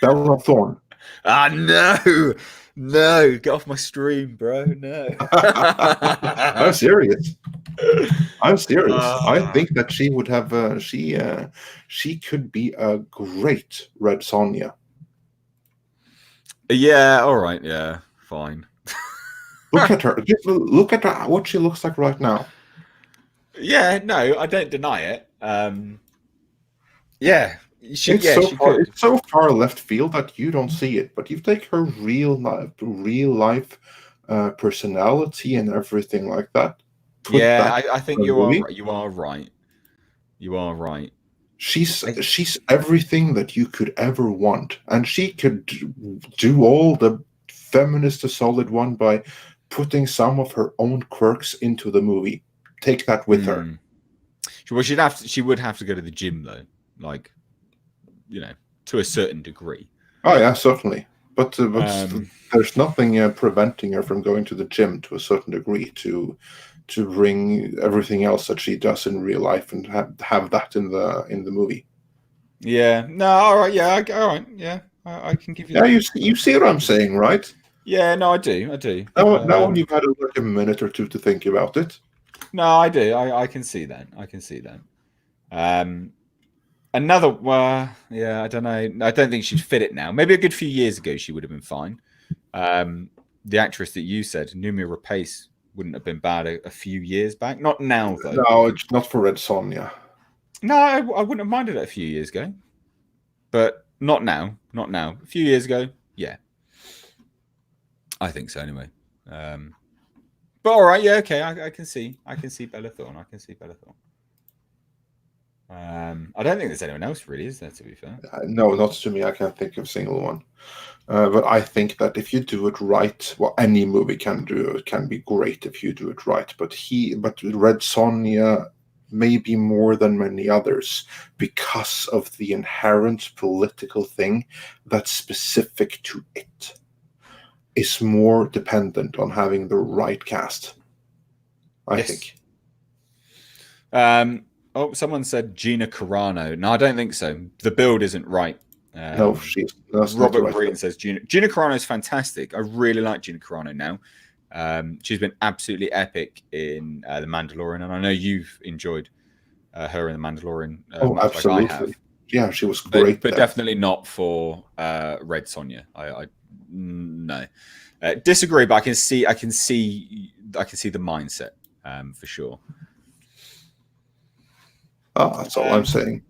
Bella Thorne. No, get off my stream, bro. No. I'm serious. I think that she would have she could be a great Red Sonja. Yeah, all right, yeah, fine. Look at her. Look at her, what she looks like right now. Yeah, no, I don't deny it. Yeah. It's so far left field that you don't see it, but you take her real life personality and everything like that. I think you are right. You are right. She's everything that you could ever want, and she could do all the feminist a solid one by putting some of her own quirks into the movie. Take that with her. Well, she would have to go to the gym though, like, you know, to a certain degree. Oh yeah, certainly. But there's nothing preventing her from going to the gym to a certain degree to bring everything else that she does in real life and have that in the movie. Yeah. No. All right. Yeah. All right. Yeah. I can give you. Yeah. You see what I'm saying, right? Yeah. No, I do. Now when you've had like a minute or two to think about it. No, I do. I can see that. Another, I don't know. I don't think she'd fit it now. Maybe a good few years ago she would have been fine. The actress that you said, Noomi Rapace, wouldn't have been bad a few years back. Not now, though. No, it's not for Red Sonja. No, I wouldn't have minded it a few years ago. But not now. Not now. A few years ago, yeah. I think so, anyway. But all right, yeah, okay. I can see Bella Thorne. I don't think there's anyone else really, is there, to be fair? No, not to me. I can't think of a single one. But I think that if you do it right, well, any movie can be great if you do it right. But Red Sonja maybe more than many others because of the inherent political thing that's specific to it. Is more dependent on having the right cast. I think. Someone said Gina Carano. No, I don't think so. The build isn't right. No, Robert Green says Gina Carano is fantastic. I really like Gina Carano now. She's been absolutely epic in The Mandalorian, and I know you've enjoyed her in The Mandalorian. Absolutely. Like I have. Yeah, she was great. But definitely not for Red Sonja. No. Disagree, but I can see the mindset for sure. That's all I'm saying.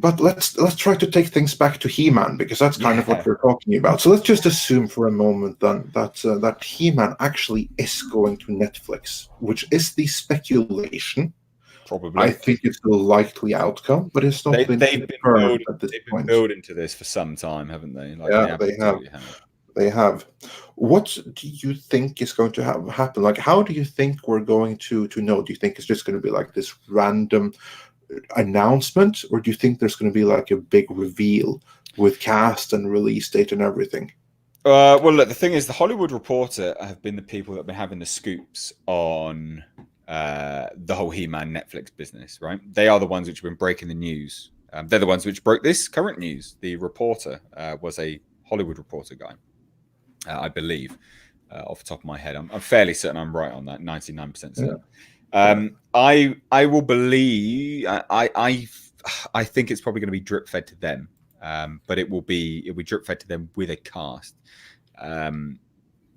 But let's try to take things back to He-Man, because that's kind of what we're talking about. So let's just assume for a moment then that He-Man actually is going to Netflix, which is the speculation. Probably. I think it's the likely outcome, but it's not they've been building to this for some time, haven't they? They have. What do you think is going to happen? Like, how do you think we're going to know? Do you think it's just going to be like this random announcement, or do you think there's going to be like a big reveal with cast and release date and everything? Well, look, the thing is, the Hollywood Reporter have been the people that have been having the scoops on the whole He-Man Netflix business, right? They are the ones which have been breaking the news. They're the ones which broke this current news. The reporter was a Hollywood Reporter guy, I believe, off the top of my head. I'm fairly certain I'm right on that, 99% Yeah, certain. yeah, I will believe. I think it's probably going to be drip fed to them, but it'll be drip fed to them with a cast,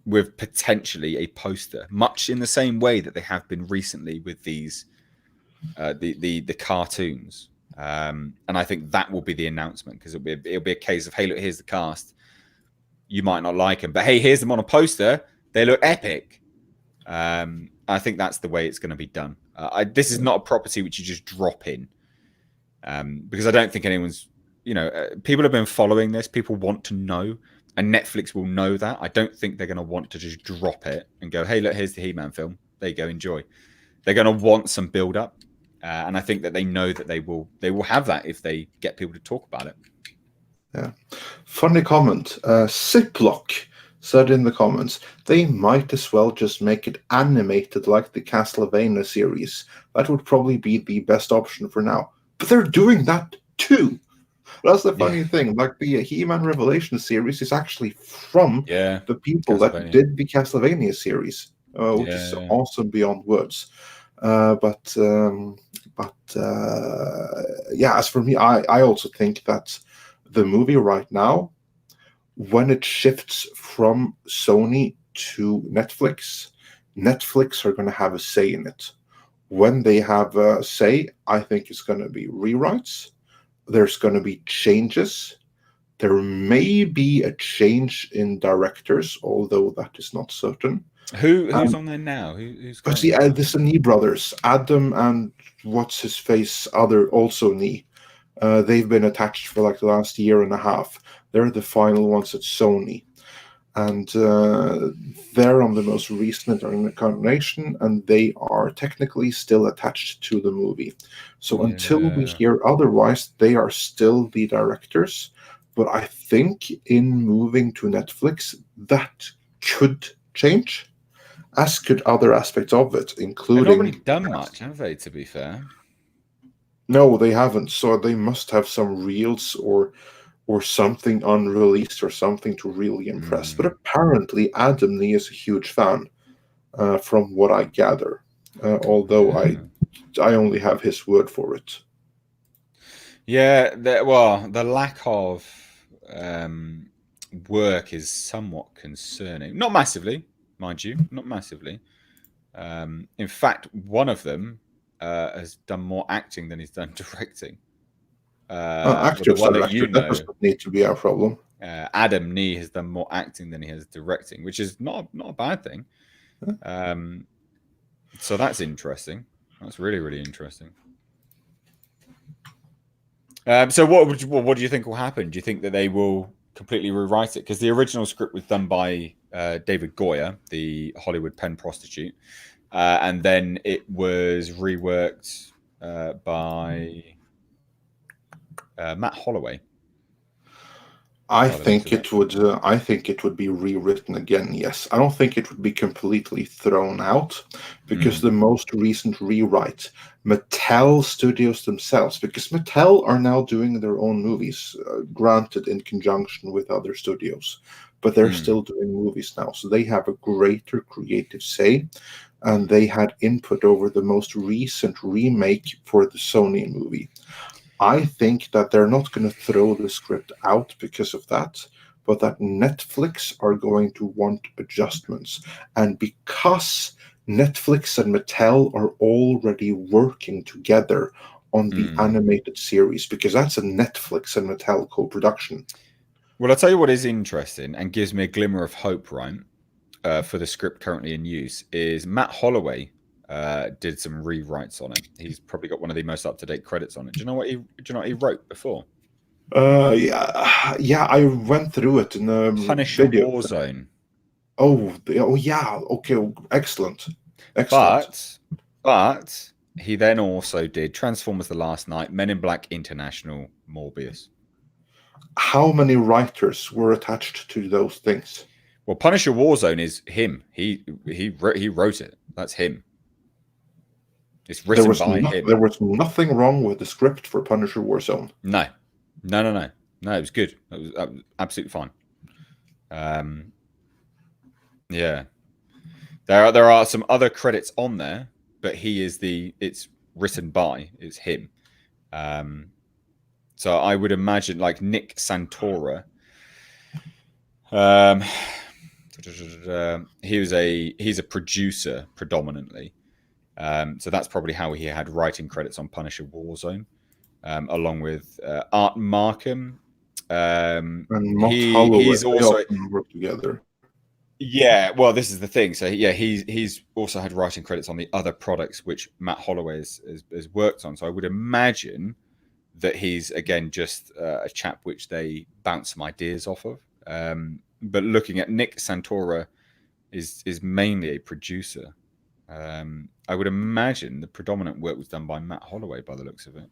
with potentially a poster, much in the same way that they have been recently with these the cartoons. And I think that will be the announcement, because it'll be a case of, hey, look, here's the cast. You might not like them, but hey, here's them on a poster. They look epic. I think that's the way it's going to be done. This is not a property which you just drop in, because I don't think anyone's, people have been following this. People want to know, and Netflix will know that. I don't think they're going to want to just drop it and go, hey, look, here's the He-Man film. There you go, enjoy. They're going to want some build up, and I think that they know that they will have that if they get people to talk about it. yeah. Funny comment. Ziploc said in the comments, they might as well just make it animated like the Castlevania series. That would probably be the best option for now. But they're doing that too. That's the funny thing. Like the He-Man Revelation series is actually from the people that did the Castlevania series, which is awesome beyond words. Yeah, as for me, I also think that the movie right now, when it shifts from Sony to Netflix, Netflix are going to have a say in it. When they have a say, I think it's going to be rewrites. There's going to be changes. There may be a change in directors, although that is not certain. Who's on there now? Who's the Nee brothers, Adam and what's his face, other also Nee. They've been attached for like the last year and a half. They're the final ones at Sony, and they're on the most recent incarnation, and they are technically still attached to the movie. So until we hear otherwise, they are still the directors. But I think in moving to Netflix, that could change, as could other aspects of it, including... They've not really done much, have they, to be fair? No, they haven't. So they must have some reels or something unreleased or something to really impress. But apparently Adam Nee is a huge fan, from what I gather, although I only have his word for it. Yeah, the lack of work is somewhat concerning. Not massively, mind you, not massively. In fact, one of them has done more acting than he's done directing. Actors director, that doesn't need to be our problem. Adam Nee has done more acting than he has directing, which is not a bad thing. So that's interesting. That's really, really interesting. So what do you think will happen? Do you think that they will completely rewrite it? Because the original script was done by David Goyer, the Hollywood pen prostitute, and then it was reworked by Matt Holloway. I think it would be rewritten again. Yes, I don't think it would be completely thrown out, because the most recent rewrite, Mattel Studios themselves, because Mattel are now doing their own movies, granted in conjunction with other studios, but they're still doing movies now, so they have a greater creative say, and they had input over the most recent remake for the Sony movie. I think that they're not going to throw the script out because of that, but that Netflix are going to want adjustments. And because Netflix and Mattel are already working together on the animated series, because that's a Netflix and Mattel co-production. Well, I'll tell you what is interesting and gives me a glimmer of hope, right, for the script currently in use, is Matt Holloway did some rewrites on it. He's probably got one of the most up-to-date credits on it. Do you know what he wrote before? Yeah, I went through it in a Punisher video. Warzone. Oh yeah. Okay, excellent. But he then also did Transformers: The Last Night, Men in Black International, Morbius. How many writers were attached to those things? Well, Punisher Warzone is him. He wrote it. That's him. It's written by him. There was nothing wrong with the script for Punisher Warzone. No. It was good. It was absolutely fine. Yeah. There are some other credits on there, but it's written by, it's him. So I would imagine like Nick Santora. He's a producer predominantly. So that's probably how he had writing credits on Punisher Warzone, along with Art Markham. And Matt Holloway, he's also work together. Yeah, well, this is the thing. So yeah, he's also had writing credits on the other products which Matt Holloway has worked on. So I would imagine that he's again just a chap which they bounce some ideas off of. But looking at Nick Santora is mainly a producer. I would imagine the predominant work was done by Matt Holloway by the looks of it.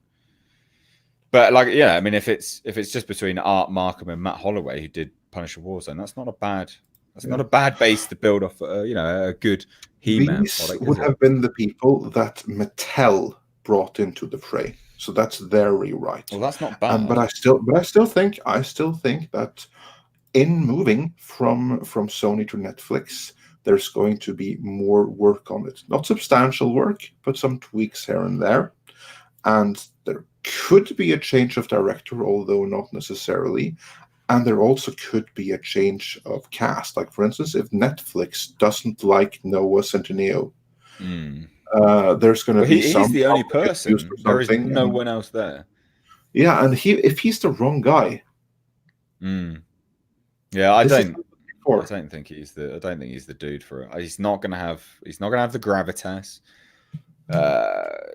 But like, yeah, I mean, if it's just between Art Markham and Matt Holloway who did Punisher Warzone, that's not a bad base to build off. A good He-Man These product. would have been the people that Mattel brought into the fray, so that's their rewrite. Well, that's not bad. But I still think that in moving from Sony to Netflix, there's going to be more work on it. Not substantial work, but some tweaks here and there. And there could be a change of director, although not necessarily. And there also could be a change of cast. Like, for instance, if Netflix doesn't like Noah Centineo, there's going to be some... He's the only person. There is no one else there. Yeah, and if he's the wrong guy... Yeah, I don't think he's the dude for it. He's not gonna have the gravitas.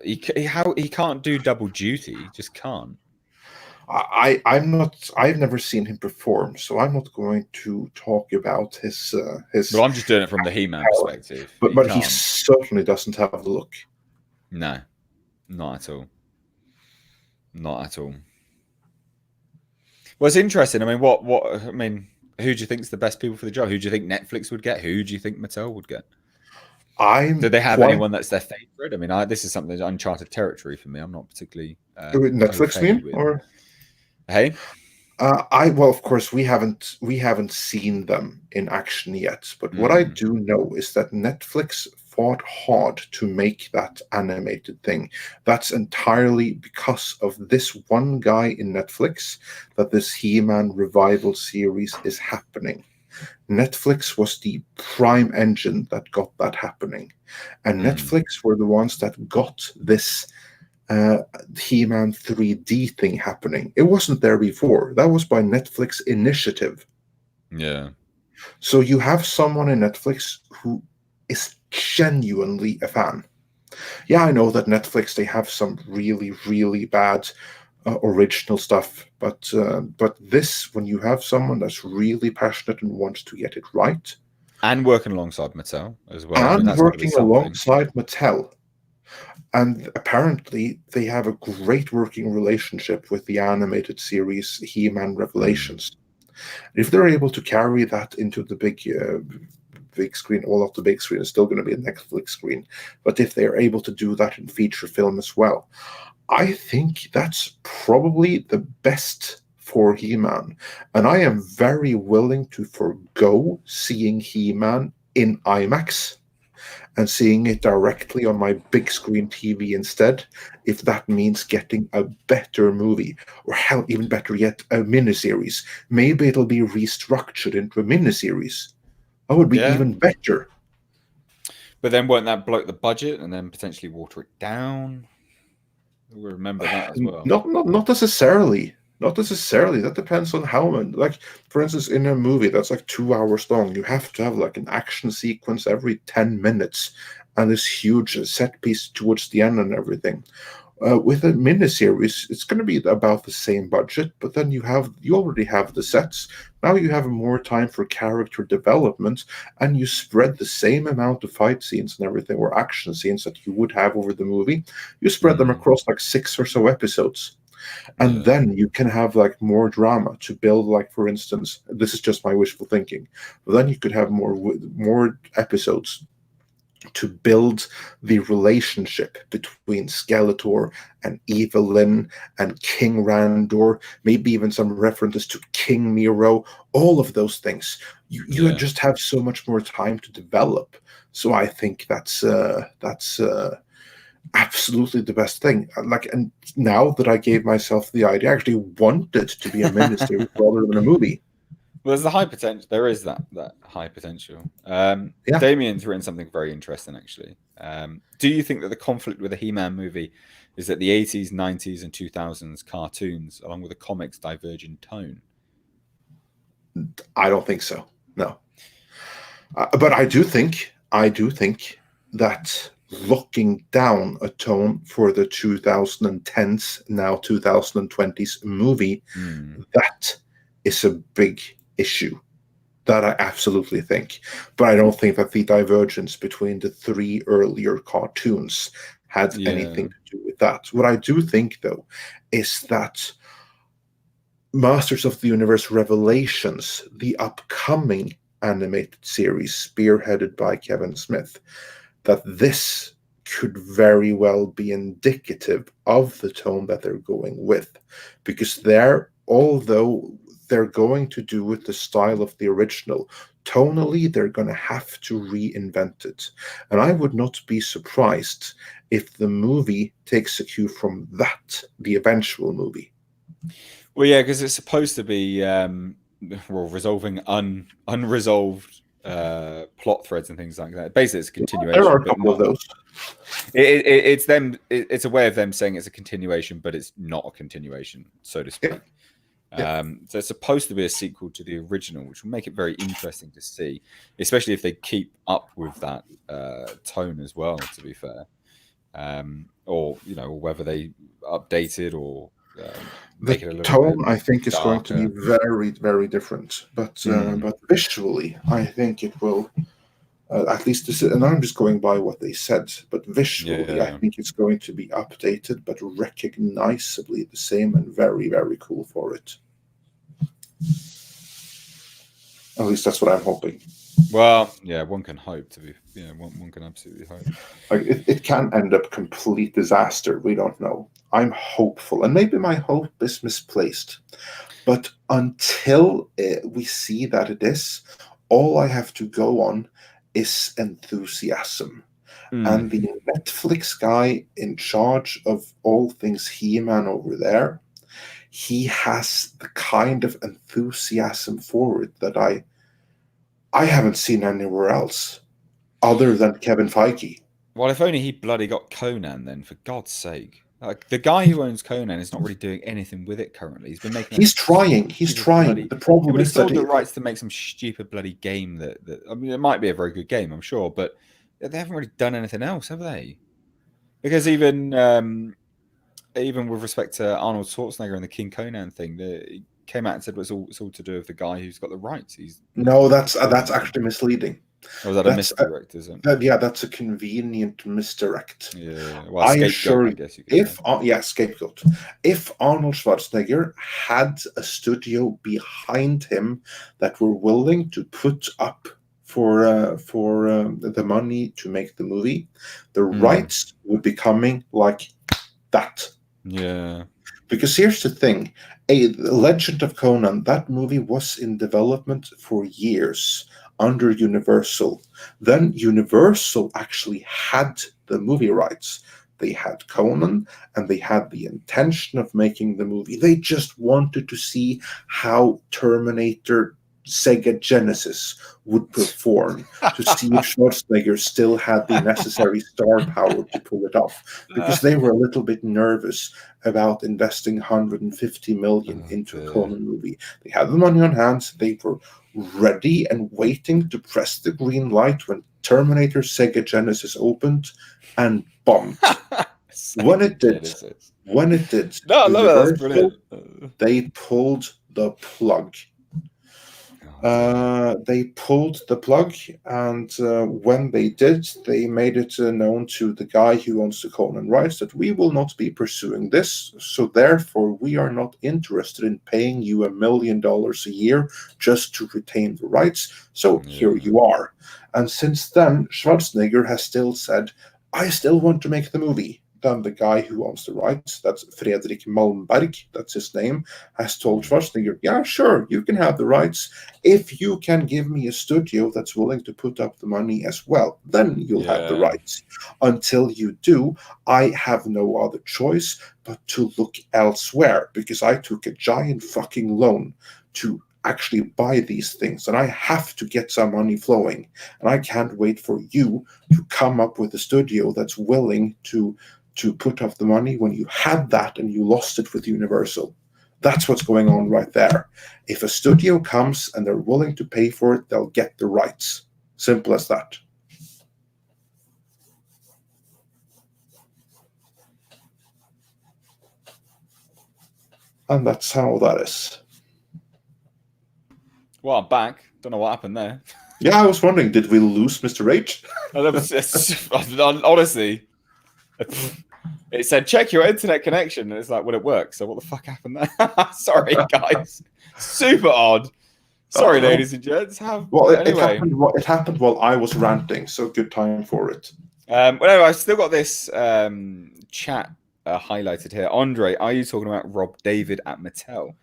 He can't do double duty. He just can't. I've never seen him perform, so I'm not going to talk about his. Well, I'm just doing it from the He-Man perspective. But he certainly doesn't have the look. No, not at all. Not at all. Well, it's interesting. I mean, who do you think is the best people for the job? Who do you think Netflix would get? Who do you think Mattel would get? Do they have anyone that's their favorite? I mean, this is something that's uncharted territory for me. I'm not particularly Netflix mean or hey. Well, of course, we haven't seen them in action yet. But what I do know is that Netflix fought hard to make that animated thing. That's entirely because of this one guy in Netflix that this He-Man revival series is happening. Netflix was the prime engine that got that happening. And Netflix were the ones that got this He-Man 3D thing happening. It wasn't there before. That was by Netflix initiative. Yeah. So you have someone in Netflix who is genuinely a fan. Yeah, I know that Netflix, they have some really, really bad original stuff, but this, when you have someone that's really passionate and wants to get it right, and working alongside Mattel as well, and working alongside Mattel, and apparently they have a great working relationship with the animated series He-Man Revelations. If they're able to carry that into the big screen, all of the big screen is still going to be a Netflix screen, but if they're able to do that in feature film as well, I think that's probably the best for He-Man. And I am very willing to forgo seeing He-Man in IMAX and seeing it directly on my big screen TV instead, if that means getting a better movie, or hell, even better yet, a miniseries. Maybe it'll be restructured into a miniseries. That would be even better. But then won't that bloat the budget and then potentially water it down? We'll remember that as well. Not necessarily. Not necessarily. That depends on how many. Like, for instance, in a movie that's like 2 hours long, you have to have like an action sequence every 10 minutes and this huge set piece towards the end and everything. With a miniseries, it's going to be about the same budget, but then you already have the sets. Now you have more time for character development, and you spread the same amount of fight scenes and everything, or action scenes that you would have over the movie. You spread them across like 6 or so episodes. And then you can have like more drama to build, like, for instance, this is just my wishful thinking, but then you could have more episodes to build the relationship between Skeletor and Evelyn and King Randor, maybe even some references to King Nero, all of those things. You just have so much more time to develop. So I think that's absolutely the best thing. Like, and now that I gave myself the idea, I actually want it to be a miniseries rather than a movie. Well, there's the high potential. There is that high potential. Yeah. Damien's written something very interesting, actually. Do you think that the conflict with the He-Man movie is that the 80s, 90s, and 2000s cartoons, along with the comics, diverge in tone? I don't think so. No. But I do think that locking down a tone for the 2010s, now 2020s movie, that is a big issue. That I absolutely think. But I don't think that the divergence between the three earlier cartoons had anything to do with that. What I do think, though, is that Masters of the Universe Revelations, the upcoming animated series spearheaded by Kevin Smith, that this could very well be indicative of the tone that they're going with. Because although they're going to do it the style of the original, tonally they're going to have to reinvent it. And I would not be surprised if the movie takes a cue from that, the eventual movie. Well, yeah, because it's supposed to be resolving unresolved plot threads and things like that. Basically, it's a continuation. There are a couple of those. It's them. It's a way of them saying it's a continuation, but it's not a continuation, so to speak. So it's supposed to be a sequel to the original, which will make it very interesting to see, especially if they keep up with that tone as well. To be fair, or whether they update it or make it a little tone, bit I think, is darker. going to be very, very different. But visually, I think it will. At least this, and I'm just going by what they said. But visually, I think it's going to be updated, but recognizably the same, and very, very cool for it. At least that's what I'm hoping. Well, yeah, one can hope to be. Yeah, one can absolutely hope. Like it can end up complete disaster. We don't know. I'm hopeful, and maybe my hope is misplaced. But until we see that it is, all I have to go on is enthusiasm. And the Netflix guy in charge of all things He-Man over there, he has the kind of enthusiasm for it that I haven't seen anywhere else other than Kevin Feige. Well, if only he bloody got Conan then, for God's sake. Like, the guy who owns Conan is not really doing anything with it currently. He's been making. He's trying. The problem is that the rights to make some stupid bloody game that I mean, it might be a very good game, I'm sure, but they haven't really done anything else, have they? Because even with respect to Arnold Schwarzenegger and the King Conan thing, he came out and said it's all to do with the guy who's got the rights. No, that's actually misleading. Or is that a misdirect, is it? That's a convenient misdirect. Yeah, well, scapegoat, I guess you could say. Scapegoat. If Arnold Schwarzenegger had a studio behind him that were willing to put up for the money to make the movie, the rights would be coming like that. Yeah. Because here's the thing, a Legend of Conan, that movie was in development for years under Universal. Then Universal actually had the movie rights. They had Conan, and they had the intention of making the movie. They just wanted to see how Terminator Sega Genesis would perform, to see if Schwarzenegger still had the necessary star power to pull it off, because they were a little bit nervous about investing 150 million into a Conan movie. They had the money on hand. They were ready and waiting to press the green light when Terminator Sega Genesis opened, and bombed. When it did, no, I love it. That's brilliant. They pulled the plug. They pulled the plug, and when they did, they made it known to the guy who owns the Conan rights that we will not be pursuing this, so therefore we are not interested in paying you $1 million a year just to retain the rights. So here you are. And since then, Schwarzenegger has still said, I still want to make the movie. Then the guy who owns the rights, that's Fredrik Malmberg, that's his name, has told Schwarzenegger, yeah, sure, you can have the rights if you can give me a studio that's willing to put up the money as well. Then you'll have the Yeah. rights. Until you do, I have no other choice but to look elsewhere because I took a giant fucking loan to actually buy these things and I have to get some money flowing and I can't wait for you to come up with a studio that's willing to put up the money when you had that and you lost it with Universal. That's what's going on right there. If a studio comes and they're willing to pay for it, they'll get the rights. Simple as that. And that's how that is. Well, I'm back. Don't know what happened there. Yeah, I was wondering, did we lose Mr. H? Honestly, it said check your internet connection, and it's like, well, it works. So what the fuck happened there? Sorry, guys. Super odd. Sorry, ladies and gents. Anyway, it happened while I was ranting, so good time for it. Well, anyway, I've still got this chat highlighted here. Andre, are you talking about Rob David at Mattel?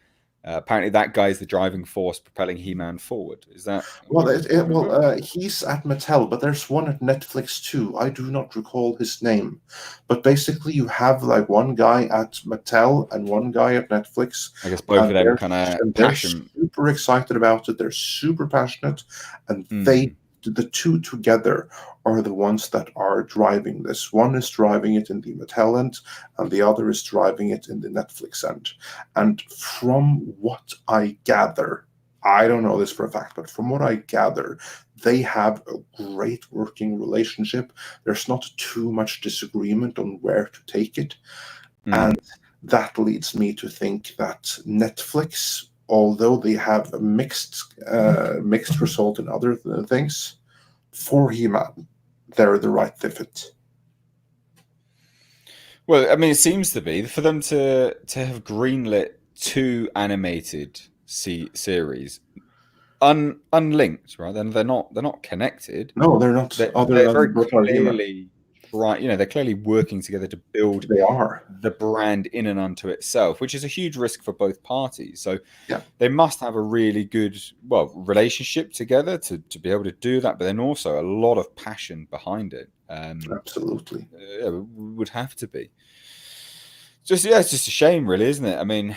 Apparently, that guy is the driving force propelling He-Man forward. Is that? He's at Mattel, but there's one at Netflix too. I do not recall his name, but basically, you have like one guy at Mattel and one guy at Netflix. I guess both of them kind of passion. They're super excited about it. They're super passionate, and the two together are the ones that are driving this. One is driving it in the Mattel end, and the other is driving it in the Netflix end. And from what I gather, I don't know this for a fact, but from what I gather, they have a great working relationship. There's not too much disagreement on where to take it. And that leads me to think that Netflix, although they have a mixed result in other things, for He-Man, they're the right fit. Well, I mean, it seems to be for them to have greenlit 2 animated series, unlinked, right? Then they're not connected. No, they're not. They're very clearly right. You know, they're clearly working together to build the brand in and unto itself, which is a huge risk for both parties. So they must have a really good relationship together to be able to do that, but then also a lot of passion behind it. Absolutely, would have to be. It's just a shame, really, isn't it? I mean,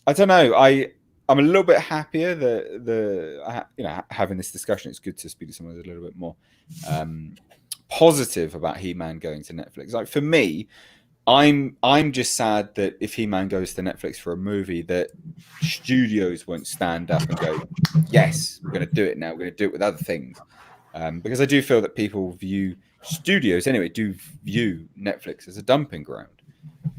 I don't know. I'm a little bit happier that having this discussion. It's good to speak to someone who's a little bit more positive about He-Man going to Netflix. Like for me, I'm just sad that if He-Man goes to Netflix for a movie, that studios won't stand up and go, yes, we're going to do it now. We're going to do it with other things. Because I do feel that people view studios do view Netflix as a dumping ground.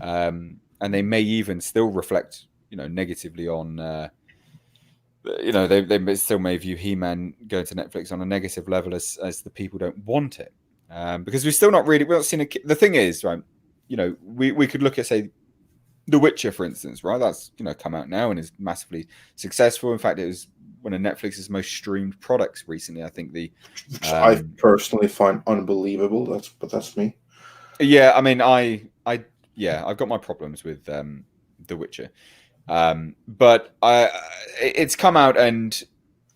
And they may even still reflect, negatively on, they still may view He-Man going to Netflix on a negative level as the people don't want it. Because we're not seeing the thing is, right, we could look at, say, The Witcher, for instance, right? That's, come out now and is massively successful. In fact, it was one of Netflix's most streamed products recently. I think which I personally find unbelievable. That's me. Yeah, I mean, I've got my problems with The Witcher, but it's come out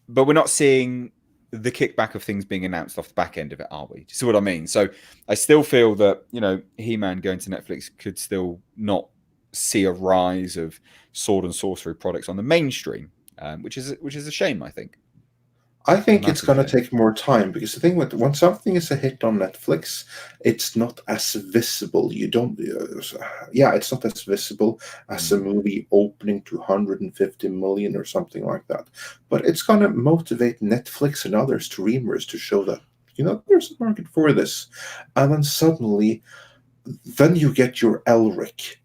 but we're not seeing the kickback of things being announced off the back end of it, are we? Do you see what I mean? So I still feel that He-Man going to Netflix could still not see a rise of sword and sorcery products on the mainstream, which is a shame, I think. I think it's going to take more time because the thing when something is a hit on Netflix, it's not as visible. It's not as visible as a movie opening to 150 million or something like that. But it's going to motivate Netflix and other streamers to show that there's a market for this, and then suddenly, then you get your Elric,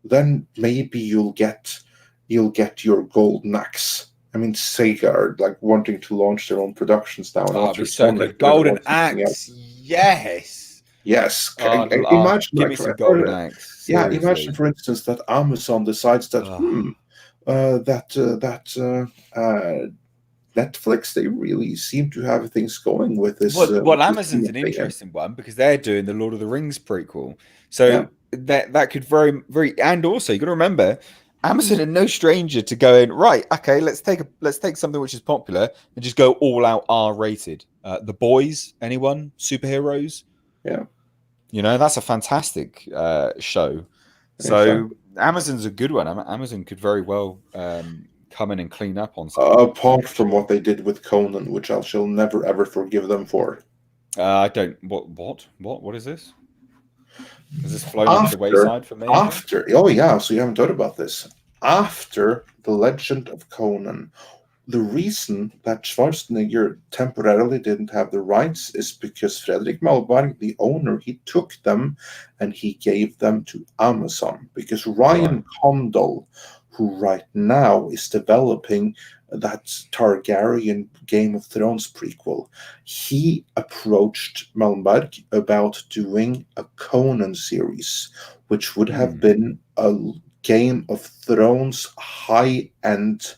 then maybe you'll get your Golden Axe. I mean, Sega are like wanting to launch their own productions now, and Oh, it'd be so Ultrasonic, good. they're gonna Golden launch something else. Axe, yes. Yes, Oh, imagine give like, me some Golden Axe. yeah, imagine Seriously. for instance that Amazon decides that Oh. Netflix, they really seem to have things going Well, with this Amazon's new an thing, and interesting one because they're doing the Lord of the Rings prequel. yeah, So that could very and also you got to remember, Amazon are no stranger to going right. Okay, let's take something which is popular and just go all out R rated. The Boys, anyone? Superheroes? yeah, That's a fantastic show. So exactly. Amazon's a good one. Amazon could very well come in and clean up on something like that. Apart from what they did with Conan, which I shall never ever forgive them for. I don't. What is this? Has this flown under the After, wayside for me again? oh yeah, so you haven't thought about this. After the Legend of Conan, the reason that Schwarzenegger temporarily didn't have the rights is because Fredrik Malmberg, the owner, he took them and he gave them to Amazon. Because Right. Ryan Condal, who right now is developing that Targaryen Game of Thrones prequel, he approached Malmberg about doing a Conan series, which would have Hmm. been a Game of Thrones high end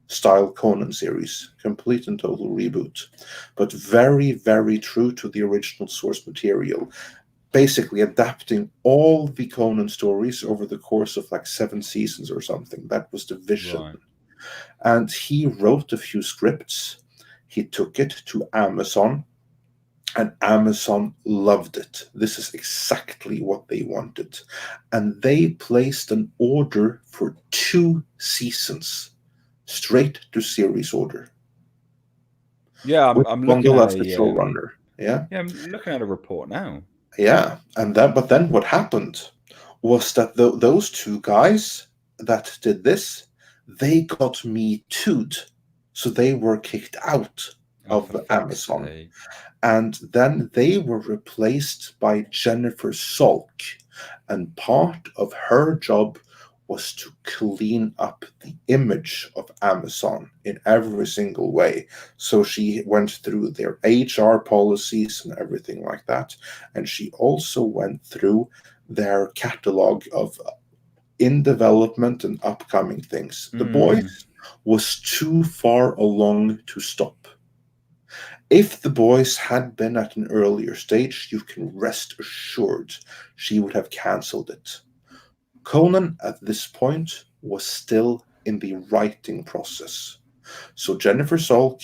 style Conan series, complete and total reboot, but very, very true to the original source material. Basically, adapting all the Conan stories over the course of like 7 seasons or something. That was the vision. Right. And he wrote a few scripts. He took it to Amazon, and Amazon loved it. This is exactly what they wanted. And they placed an order for 2 seasons straight to series order Yeah, I'm with I'm looking Bundle at as the a showrunner. Yeah, yeah, I'm looking at a report now. yeah. But then what happened was that those two guys that did this, they got me too'd, so they were kicked out Oh, of for fuck's Amazon, sake. and then they were replaced by Jennifer Salk, and part of her job was to clean up the image of Amazon in every single way. So she went through their HR policies and everything like that, and she also went through their catalog of in development and upcoming things. The Hmm. Boys was too far along to stop. If the Boys had been at an earlier stage, you can rest assured she would have cancelled it. Conan at this point was still in the writing process. So Jennifer Salk,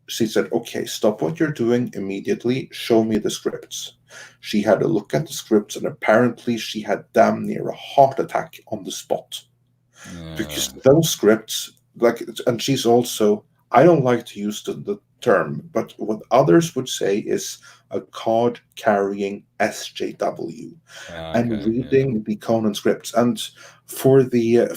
she said, okay, stop what you're doing immediately, show me the scripts. She had a look at the scripts, and apparently she had damn near a heart attack on the spot. Because those scripts, like, and she's also, I don't like to use the term, but what others would say is a card carrying SJW, and Okay. Yeah. reading the Conan scripts. And for the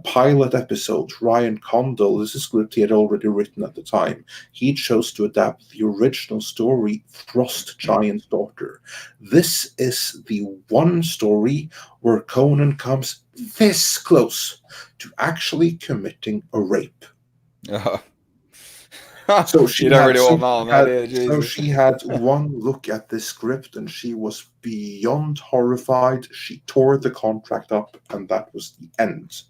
pilot episode, Ryan Condal, this is a script he had already written at the time. He chose to adapt the original story, Frost Giant's Daughter. This is the one story where Conan comes this close to actually committing a rape. Oh. So You she don't had really so want that she on there, had do you? so Jesus. she had one look at this script and she was beyond horrified. She tore the contract up, and that was the end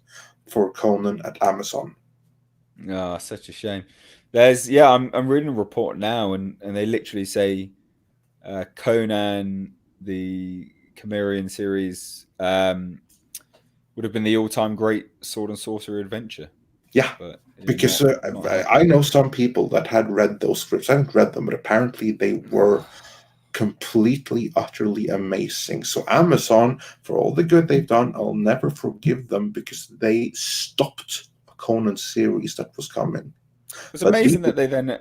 for Conan at Amazon. Oh, such a shame. I'm reading a report now, and they literally say Conan the Cimmerian series would have been the all-time great sword and sorcery adventure, Yeah, but it did because not I happen. know some people that had read those scripts. I haven't read them, but apparently they were completely, utterly amazing. So Amazon, for all the good they've done, I'll never forgive them because they stopped a Conan series that was coming. It's But the amazing that they then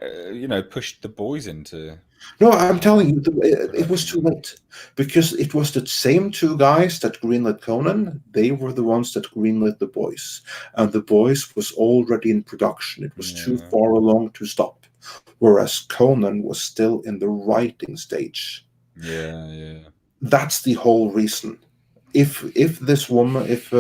pushed the boys into No, I'm telling um, you, it was too production. late because it was the same two guys that greenlit Conan. They were the ones that greenlit The Boys, and The Boys was already in production. It was too Yeah, far along to stop, whereas Conan was still in the writing stage. yeah, yeah. That's the whole reason. if this woman if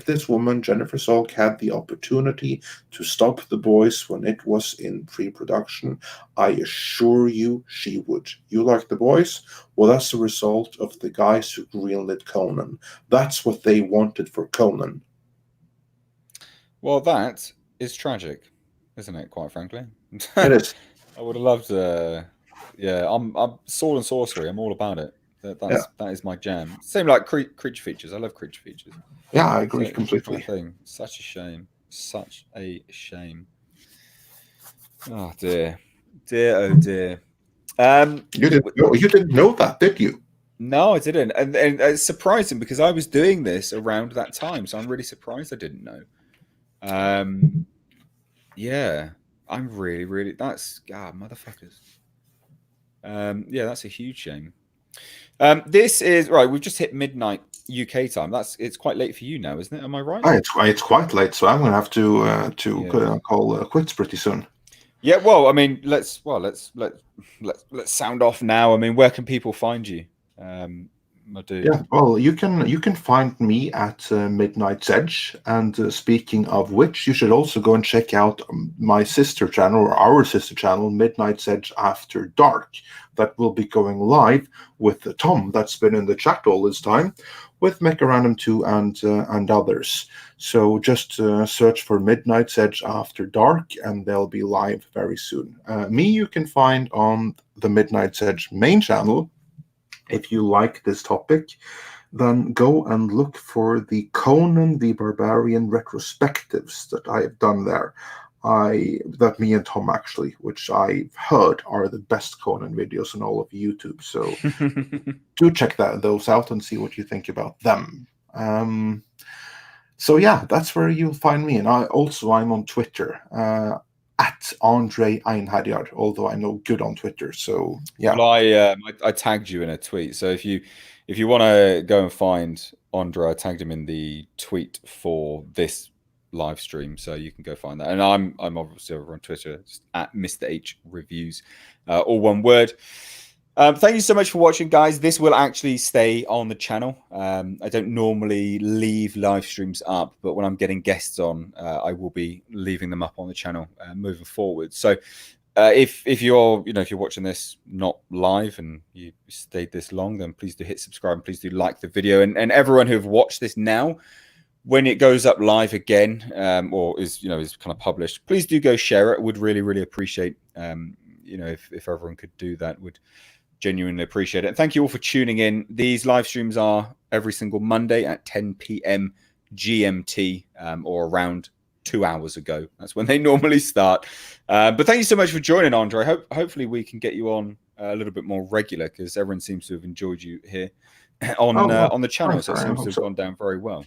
this woman Jennifer Salk had the opportunity to stop the boys when it was in pre-production, I assure you she would. You like the boys? Well, that's the result of the guys who greenlit Conan. That's what they wanted for Conan. Well, that is tragic, isn't it? Quite frankly, It is. I would have loved. Yeah, I'm sword and sorcery. I'm all about it. Yeah, That is my jam. Same like creature features. I love creature features. yeah, I So agree it's just my completely. thing. Such a shame. Such a shame. Oh dear, dear, oh dear. You didn't know that, did you? No, I didn't, and it's surprising because I was doing this around that time, so I'm really surprised I didn't know. Um, yeah, I'm really, really. That's God, motherfuckers. Yeah, that's a huge shame. This is right. We've just hit midnight UK time. It's quite late for you now, isn't it? Am I right? Ah, it's quite late, so I'm gonna have to Yeah. call quits pretty soon. Yeah. Well, I mean, let's sound off now. I mean, where can people find you, my dude? Yeah, well, you can find me at Midnight's Edge, and speaking of which, you should also go and check out my sister channel or our sister channel, Midnight's Edge After Dark. That will be going live with Tom, that's been in the chat all this time, with Mecha Random 2 and others. So just search for Midnight's Edge After Dark, and they'll be live very soon. Me, you can find on the Midnight's Edge main channel. If you like this topic, then go and look for the Conan the Barbarian retrospectives that I have done there. That me and Tom actually, which I've heard are the best Conan videos on all of YouTube. So do check those out and see what you think about them. So yeah, that's where you'll find me, and I'm on Twitter. At Andre Einherjar, although I'm no good on Twitter. So yeah. Well, I tagged you in a tweet. So if you want to go and find Andre, I tagged him in the tweet for this live stream, so you can go find that. And I'm obviously over on Twitter, just at Mr. H Reviews, all one word. Thank you so much for watching, guys. This will actually stay on the channel. I don't normally leave live streams up, but when I'm getting guests on, I will be leaving them up on the channel moving forward. So if you're watching this not live and you stayed this long, then please do hit subscribe and please do like the video. And everyone who have watched this now, when it goes up live again, or is kind of published, please do go share it. Would really, really appreciate if everyone could do that, would genuinely appreciate it. And thank you all for tuning in. These live streams are every single Monday at 10 p.m. GMT, or around 2 hours ago. That's when they normally start. But thank you so much for joining, Andre. Hopefully we can get you on a little bit more regular, because everyone seems to have enjoyed you here on the channel. So it seems to have gone down very well.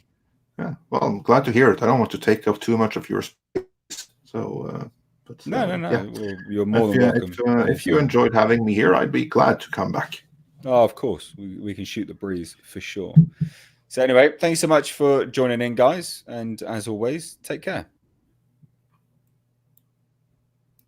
Yeah, well, I'm glad to hear it. I don't want to take up too much of your space. So but, no. yeah. Well, you're more than welcome. If you enjoyed having me here, I'd be glad to come back. Oh, of course. We can shoot the breeze for sure. So anyway, thanks so much for joining in, guys. And as always, take care.